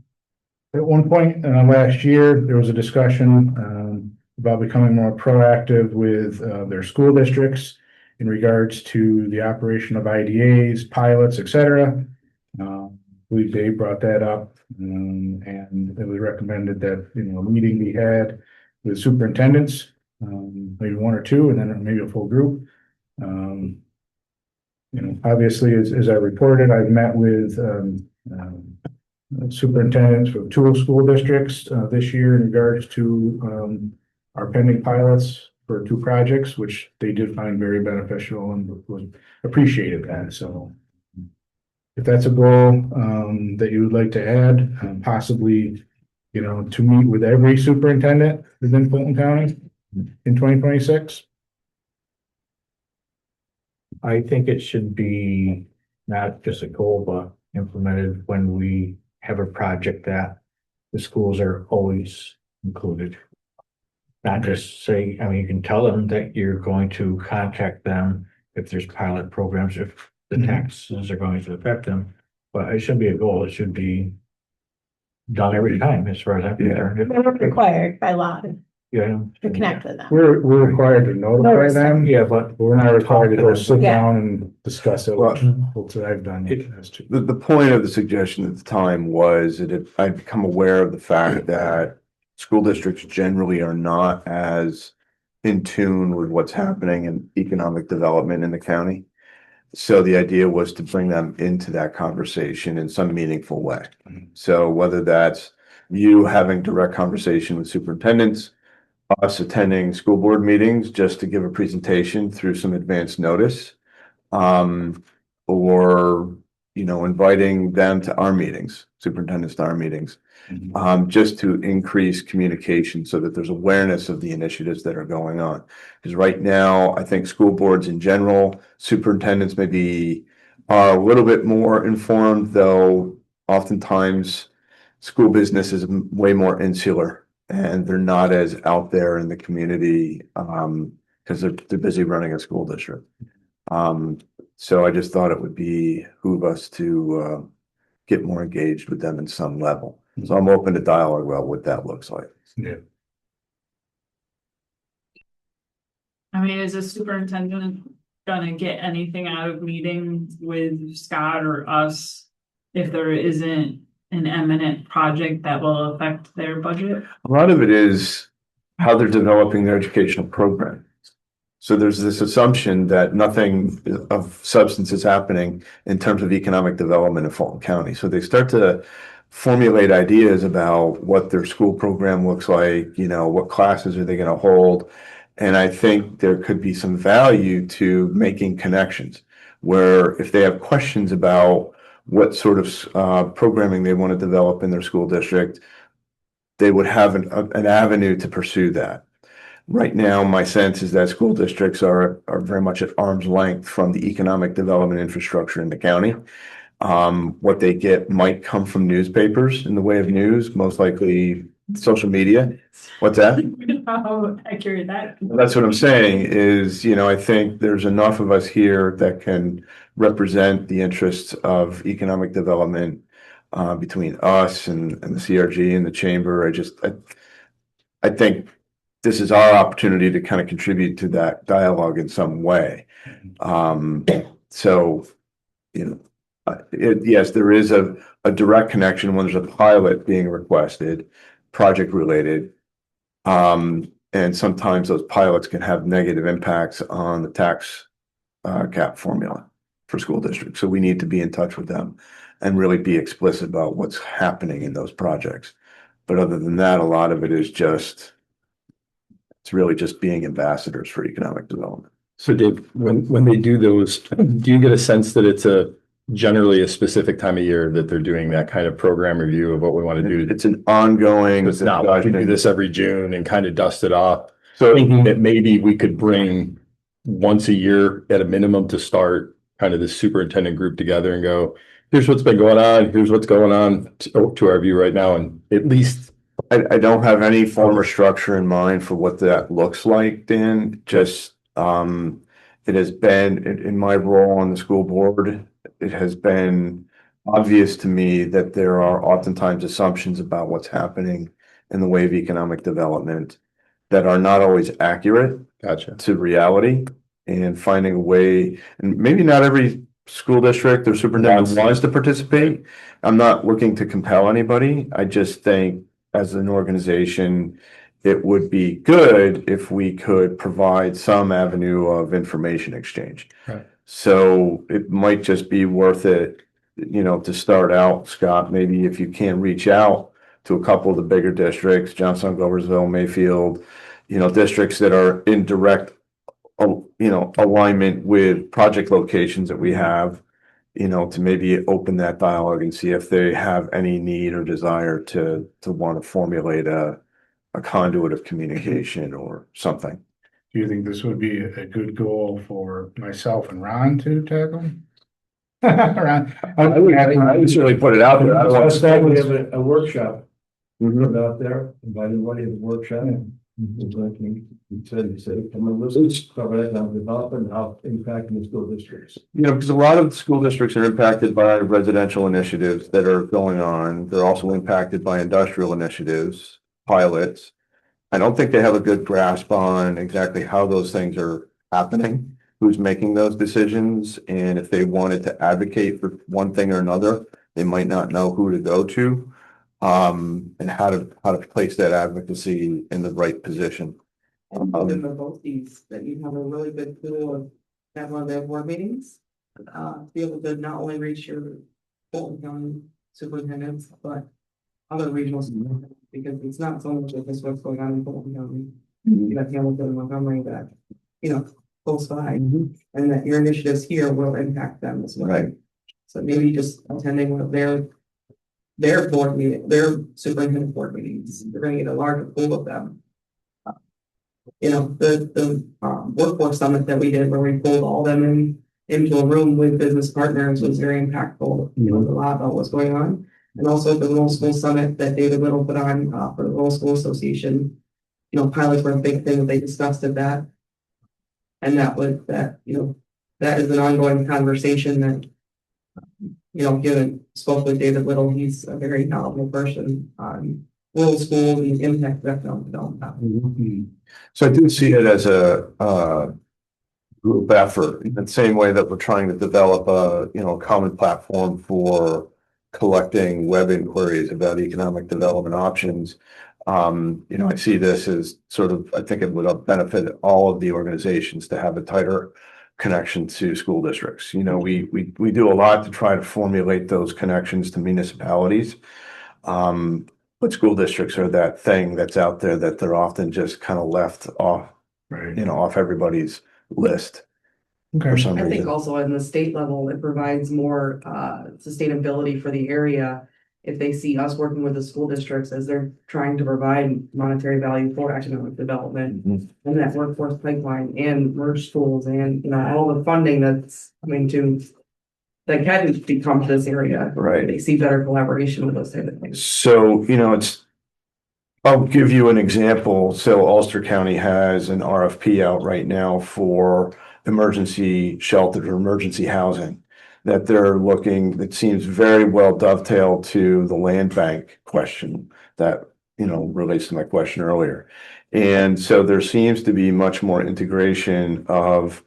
at one point, last year, there was a discussion, about becoming more proactive with, their school districts in regards to the operation of IDAs, pilots, et cetera. I believe Dave brought that up, and it was recommended that, a meeting be had with superintendents, maybe one or two, and then maybe a full group. Obviously, as I reported, I've met with, superintendents for two school districts, this year in regards to, our pending pilots for two projects, which they did find very beneficial and was appreciated that, so. If that's a goal, that you would like to add, possibly, to meet with every superintendent within Fulton County in 2026. I think it should be not just a goal, but implemented when we have a project that the schools are always included. Not just say, I mean, you can tell them that you're going to contact them if there's pilot programs, if the taxes are going to affect them. But it shouldn't be a goal. It should be done every time, as far as I'm concerned. We're required by law Yeah. to connect with them. We're required to notify Notice them, Yeah, but but we're not required to go sit Yeah. down and discuss it, Well, which I've done. The point of the suggestion at the time was that I'd become aware of the fact that school districts generally are not as in tune with what's happening in economic development in the county. So the idea was to bring them into that conversation in some meaningful way. So whether that's you having direct conversation with superintendents, us attending school board meetings just to give a presentation through some advance notice, or inviting them to our meetings, superintendents to our meetings, just to increase communication so that there's awareness of the initiatives that are going on. Because right now, I think school boards in general, superintendents maybe are a little bit more informed, though oftentimes school business is way more insular and they're not as out there in the community, because they're busy running a school district. So I just thought it would behoove us to get more engaged with them in some level. So I'm open to dialogue about what that looks like. Yeah. I mean, is the superintendent gonna get anything out of meetings with Scott or us if there isn't an imminent project that will affect their budget? A lot of it is how they're developing their educational program. So there's this assumption that nothing of substance is happening in terms of economic development in Fulton County. So they start to formulate ideas about what their school program looks like, what classes are they going to hold. And I think there could be some value to making connections where if they have questions about what sort of programming they want to develop in their school district, they would have an avenue to pursue that. Right now, my sense is that school districts are very much at arm's length from the economic development infrastructure in the county. What they get might come from newspapers in the way of news, most likely social media. What's that? How accurate that? That's what I'm saying is, I think there's enough of us here that can represent the interests of economic development between us and the CRG and the chamber. I think this is our opportunity to kind of contribute to that dialogue in some way. So, yes, there is a direct connection when there's a pilot being requested, project related. And sometimes those pilots can have negative impacts on the tax cap formula for school districts. So we need to be in touch with them and really be explicit about what's happening in those projects. But other than that, a lot of it is just, it's really just being ambassadors for economic development. So Dave, when they do those, do you get a sense that it's generally a specific time of year that they're doing that kind of program review of what we want to do? It's an ongoing. It's not like we do this every June and kind of dust it off. So Thinking that maybe we could bring once a year at a minimum to start kind of the superintendent group together and go, here's what's been going on, here's what's going on to our view right now. And at least I don't have any form or structure in mind for what that looks like, Dan. Just, it has been in my role on the school board, it has been obvious to me that there are oftentimes assumptions about what's happening in the way of economic development that are not always accurate gotcha. to reality, and finding a way, and maybe not every school district or superintendent wants to participate. I'm not looking to compel anybody. I just think as an organization, it would be good if we could provide some avenue of information exchange. Right. So it might just be worth it, to start out, Scott, maybe if you can reach out to a couple of the bigger districts, Johnstown, Gloversville, Mayfield, districts that are in direct, alignment with project locations that we have, to maybe open that dialogue and see if they have any need or desire to want to formulate a conduit of communication or something. Do you think this would be a good goal for myself and Ron to tackle? Ron, I would certainly put it out there. I don't want Last time we have a workshop, Mhm. put it out there, invite everybody to the workshop. He said, come and listen, cover economic development, how impacting the school districts. Because a lot of the school districts are impacted by residential initiatives that are going on. They're also impacted by industrial initiatives, pilots. I don't think they have a good grasp on exactly how those things are happening, who's making those decisions, and if they wanted to advocate for one thing or another, they might not know who to go to, and how to place that advocacy in the right position. And even the both these, that you have a really good tool of have one of their board meetings. Be able to not only reach your Fulton County superintendents, but other regional superintendents, because it's not so much of this what's going on in Fulton County. You have Hamilton and Montgomery that, close by, and that your initiatives here will impact them as well. Right. So maybe just attending one of their board meeting, their superintendent board meetings, they're gonna get a larger pool of them. The workforce summit that we did where we pulled all them into a room with business partners was very impactful. A lot about what's going on. And also the Rural School Summit that David Little put on for the Rural School Association. Pilots were a big thing that they discussed at that. And that is an ongoing conversation that, spoke with David Little. He's a very knowledgeable person on rural schools and the impact of economic development. So I do see it as a group effort in the same way that we're trying to develop a common platform for collecting web inquiries about economic development options. I see this as I think it would benefit all of the organizations to have a tighter connection to school districts. We do a lot to try to formulate those connections to municipalities. But school districts are that thing that's out there that they're often just kind of left off, right. off everybody's list for Okay. some I think reason. also on the state level, it provides more sustainability for the area. If they see us working with the school districts as they're trying to provide monetary value for economic development and that workforce pipeline and merge schools and all the funding that's coming that can become to this area. Right. They see better collaboration with those type of things. So, I'll give you an example. So Ulster County has an RFP out right now for emergency shelters or emergency housing that they're looking, that seems very well dovetailed to the land bank question that, relates to my question earlier. And so there seems to be much more integration of,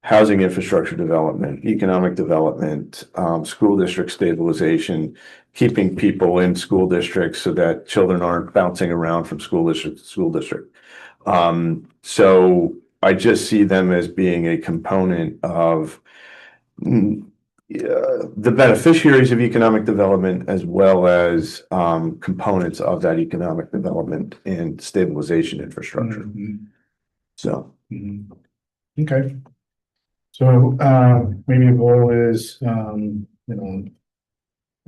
housing infrastructure development, economic development, school district stabilization keeping people in school districts so that children aren't bouncing around from school district to school district. So I just see them as being a component of the beneficiaries of economic development as well as components of that economic development and stabilization infrastructure. Mhm. So. Mhm. Okay. So, maybe the goal is,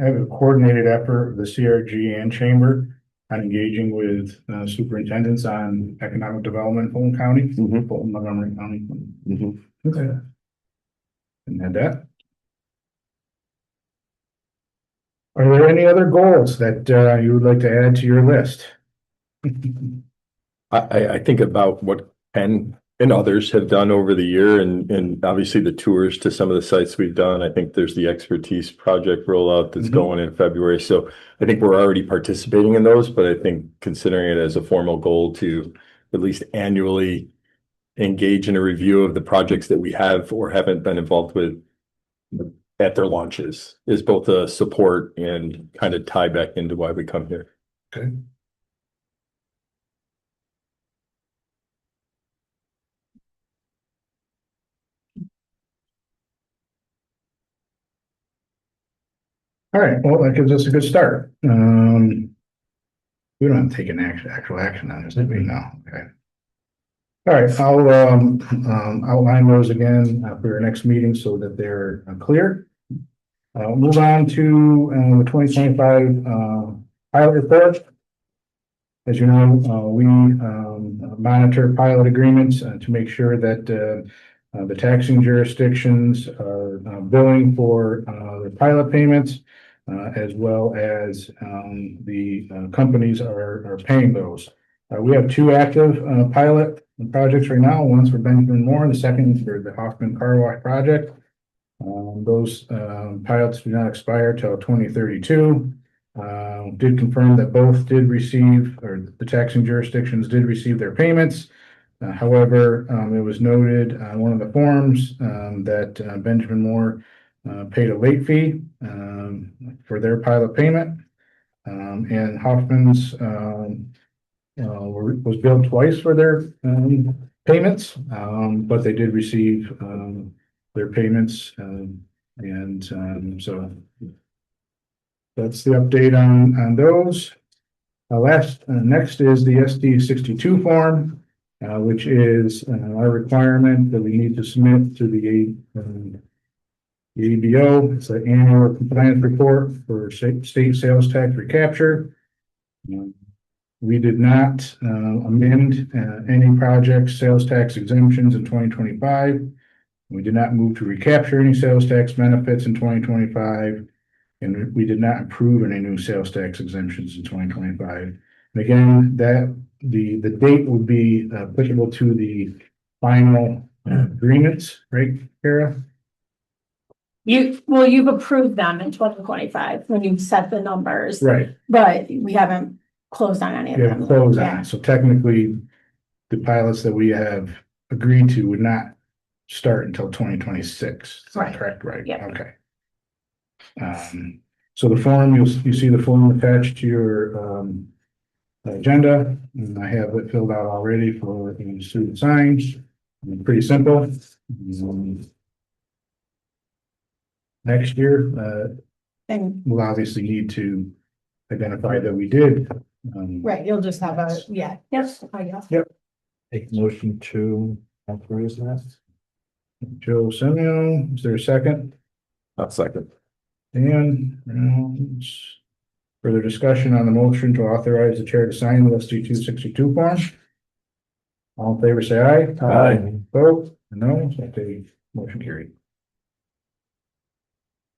have a coordinated effort of the CRG and Chamber on engaging with superintendents on economic development in Fulton County, Fulton, Montgomery County. Okay. And add that. Are there any other goals that you would like to add to your list? I think about what Ken and others have done over the year and obviously the tours to some of the sites we've done. I think there's the expertise project rollout that's going in February. So I think we're already participating in those, but I think considering it as a formal goal to at least annually engage in a review of the projects that we have or haven't been involved with at their launches is both a support and kind of tie back into why we come here. Okay. All right, well, that gives us a good start. We don't have to take an actual action on this, did we? No, okay. All right, I'll outline those again for our next meeting so that they're clear. We'll move on to the 2025 pilot report. As you know, we monitor pilot agreements to make sure that the taxing jurisdictions are billing for their pilot payments, as well as the companies are paying those. We have two active pilot projects right now. One's for Benjamin Moore, and the second is for the Hoffman Car Wash project. Those pilots do not expire till 2032. Did confirm that both did receive, or the taxing jurisdictions did receive their payments. However, it was noted on one of the forms that Benjamin Moore paid a late fee for their pilot payment. And Hoffman's was billed twice for their payments, but they did receive their payments. So that's the update on those. Next is the SD 62 form, which is our requirement that we need to submit to the ABO. It's an annual compliance report for state sales tax recapture. We did not amend any project sales tax exemptions in 2025. We did not move to recapture any sales tax benefits in 2025. And we did not approve any new sales tax exemptions in 2025. And again, that the date would be applicable to the final agreements, right, Kara? You've approved them in 2025 when you set the numbers, Right. but we haven't closed on any of We them. haven't closed on Yeah. it. So technically, the pilots that we have agreed to would not start until 2026. Is that Right. correct? Right. Yeah. Okay. So the form, you see the form attached to your agenda, and I have it filled out already for the student signs. Pretty simple. Next year, And, we'll obviously need to identify that we did. right, you'll just have a, yeah, yes, I guess. Take motion to authorize that. Joe Semio, is there a second? I'll second. Dan, Reynolds. Further discussion on the motion to authorize the chair to sign the SD 262 form? All in favor, say aye. Aye. Vote, no, so the motion carried.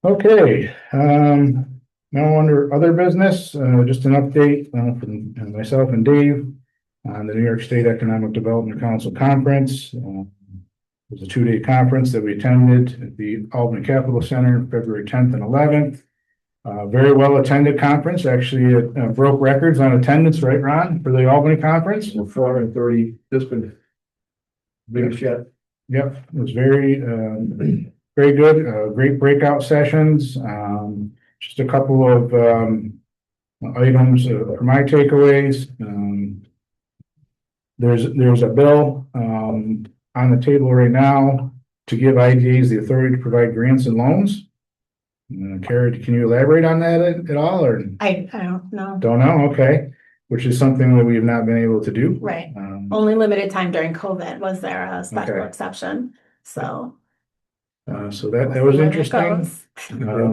Okay, now under other business, just an update from myself and Dave on the New York State Economic Development Council Conference. It was a 2-day conference that we attended at the Albany Capitol Center, February 10th and 11th. Very well attended conference. Actually, it broke records on attendance, right, Ron, for the Albany conference? 430 participants. Biggest yet. Yep, it was very, very good. Great breakout sessions. just a couple of, items for my takeaways. There's a bill, on the table right now to give IDAs the authority to provide grants and loans. Carrie, can you elaborate on that at all, or? I don't know. Don't know, okay, which is something that we have not been able to do. Right. Only limited time during COVID was there a special Okay. exception, so. So that was we'll see where interesting. goes.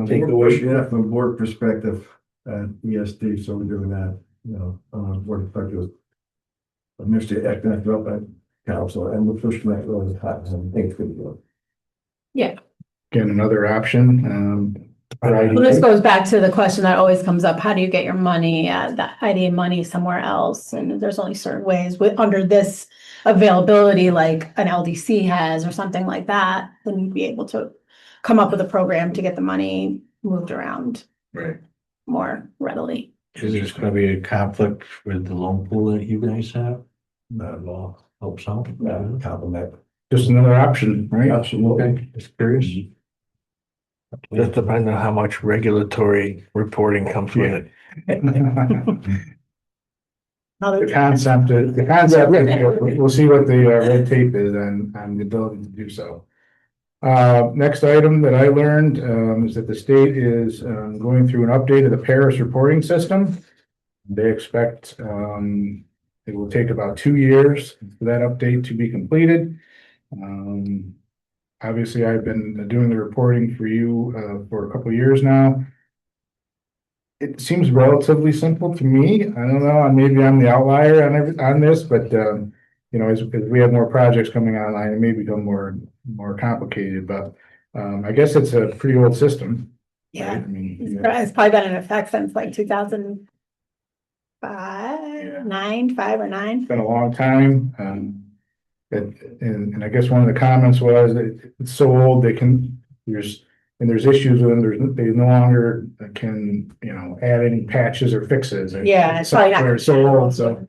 Take away, yeah, from board perspective, ESD, so we're doing that, board perspective. Mr. Economic Development Council, and we're pushing that really hot, and I think it's good to go. Again, another option, for Well, this IDA. goes back to the question that always comes up, how do you get your money, that IDA money somewhere else? And there's only certain ways under this availability, like an LDC has or something like that, then you'd be able to come up with a program to get the money moved around Right. more readily. Is this gonna be a conflict with the loan pool that you guys have? That law helps out? Compliment. Just another option, right? Absolutely. Just curious. Just depending on how much regulatory reporting comes with it. The concept, we'll see what the red tape is on the ability to do so. Next item that I learned, is that the state is, going through an update of the Paris reporting system. They expect, it will take about 2 years for that update to be completed. Obviously, I've been doing the reporting for you, for a couple of years now. It seems relatively simple to me. I don't know, maybe I'm the outlier on this, but, as we have more projects coming online, it may become more complicated, but, I guess it's a pretty old system. Right? Yeah, I mean, it's probably been in effect since like 2005, Yeah. 5 or 9. It's been a long time, and I guess one of the comments was that it's so old, there's issues with them, they no longer can, add any patches or fixes. Yeah, it's probably not. Software is so old, so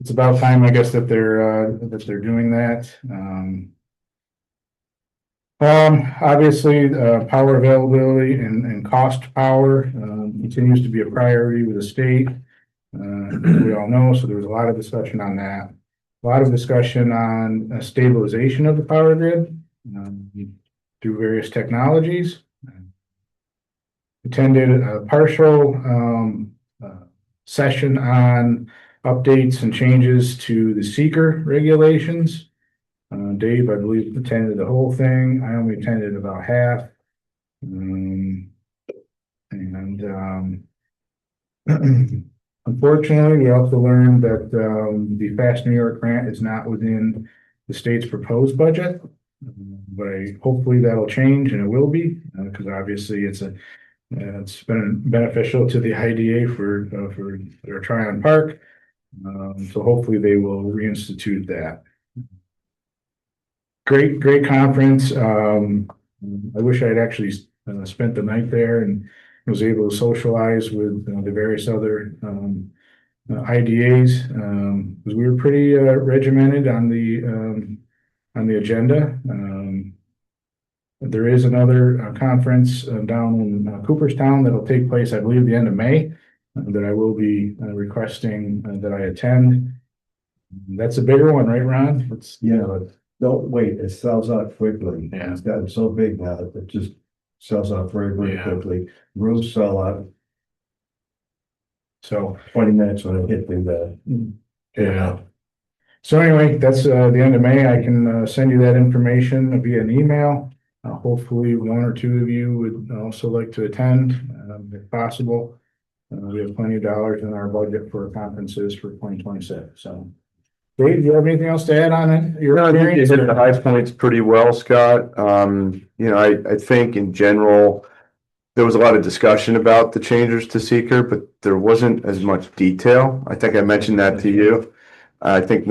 it's about time, I guess, that they're doing that. Obviously, power availability and cost power, continues to be a priority with the state. We all know, so there was a lot of discussion on that. A lot of discussion on stabilization of the power grid, through various technologies. Attended a partial, session on updates and changes to the seeker regulations. Dave, I believe, attended the whole thing. I only attended about half. Unfortunately, we also learned that, the Fast New York grant is not within the state's proposed budget. But hopefully that'll change, and it will be, because obviously it's been beneficial to the IDA for their Tryon Park. So hopefully they will reinstitute that. Great conference. I wish I'd actually spent the night there and was able to socialize with the various other IDAs, because we were pretty regimented on the agenda. There is another conference down in Cooperstown that'll take place, I believe, the end of May, that I will be requesting that I attend. That's a bigger one, right, Ron? But don't wait, it sells out quickly. Yeah. It's gotten so big now that it just sells out very Yeah. quickly. Rooms sell out So, 20 minutes when I hit the, yeah. So anyway, that's the end of May. I can send you that information via an email. Hopefully one or two of you would also like to attend, if possible. We have plenty of dollars in our budget for conferences for 2026, so. Dave, do you have anything else to add on it? Your I think you experience, hit or- the high points pretty well, Scott. I think in general, there was a lot of discussion about the changes to seeker, but there wasn't as much detail. I think I mentioned that to you. I think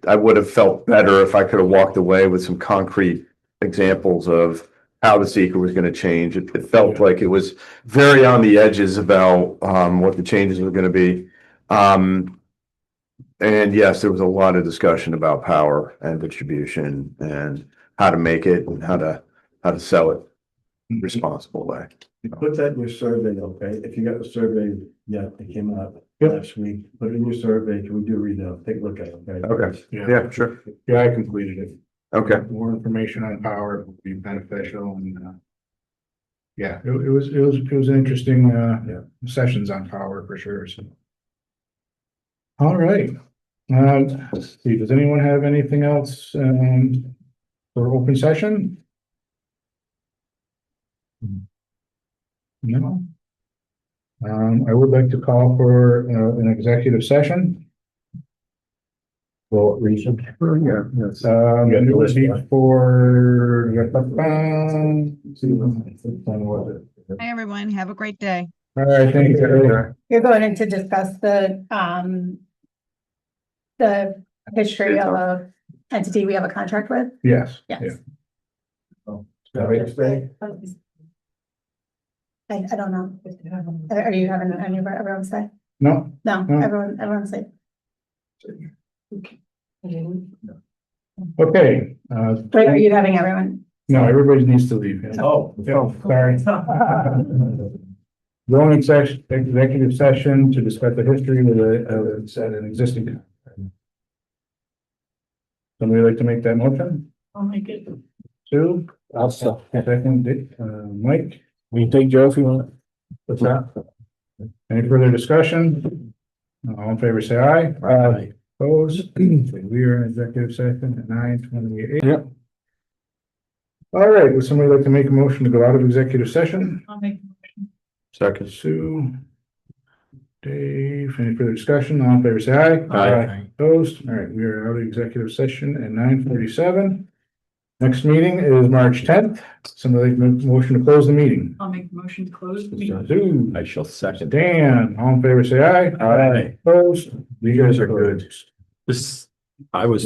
I would have felt better if I could have walked away with some concrete examples of how the seeker was going to change. It felt like it was very on the edges about what the changes were going to be. And yes, there was a lot of discussion about power and distribution and how to make it and how to sell it. responsible way. Put that in your survey, okay? If you got the survey, yeah, it came out Yep. last week, put it in your survey, can we do a read out, take a look at it, okay? Okay, yeah, sure. Yeah, I completed it. Okay, More information on power would be beneficial and, yeah, it was an interesting, sessions on power for sure, so. All right. Let's see, does anyone have anything else, for open session? No? I would like to call for, an executive session. For what reason? Yeah, yes. It would be for. Hi, everyone. Have a great day. All right, thank you. You're going in to discuss the history of a entity we have a contract with? Yes. Yes. I don't know. Are you having any of everyone say? No, No, No. everyone say. okay, Wait, are you having everyone? no, everybody needs to leave. Oh, Sorry. Going executive session to discuss the history of an existing. contract. Somebody like to make that motion? I'll make it. Sue? I'll stop. Second, Mike? We can take Joe if you want. What's that? Any further discussion? All in favor, say aye. Aye. Opposed? We are in executive session at 9:28. Yep. All right, would somebody like to make a motion to go out of executive session? I'll make a motion. second. Sue? Dave, any further discussion? All in favor, say aye. Aye. Opposed? All right, we are out of executive session at 9:47. Next meeting is March 10th. Somebody like to make a motion to close the meeting? I'll make a motion to close the meeting. Sue? I shall second. Dan, all in favor, say aye. Aye. Opposed? You guys are good. This, I was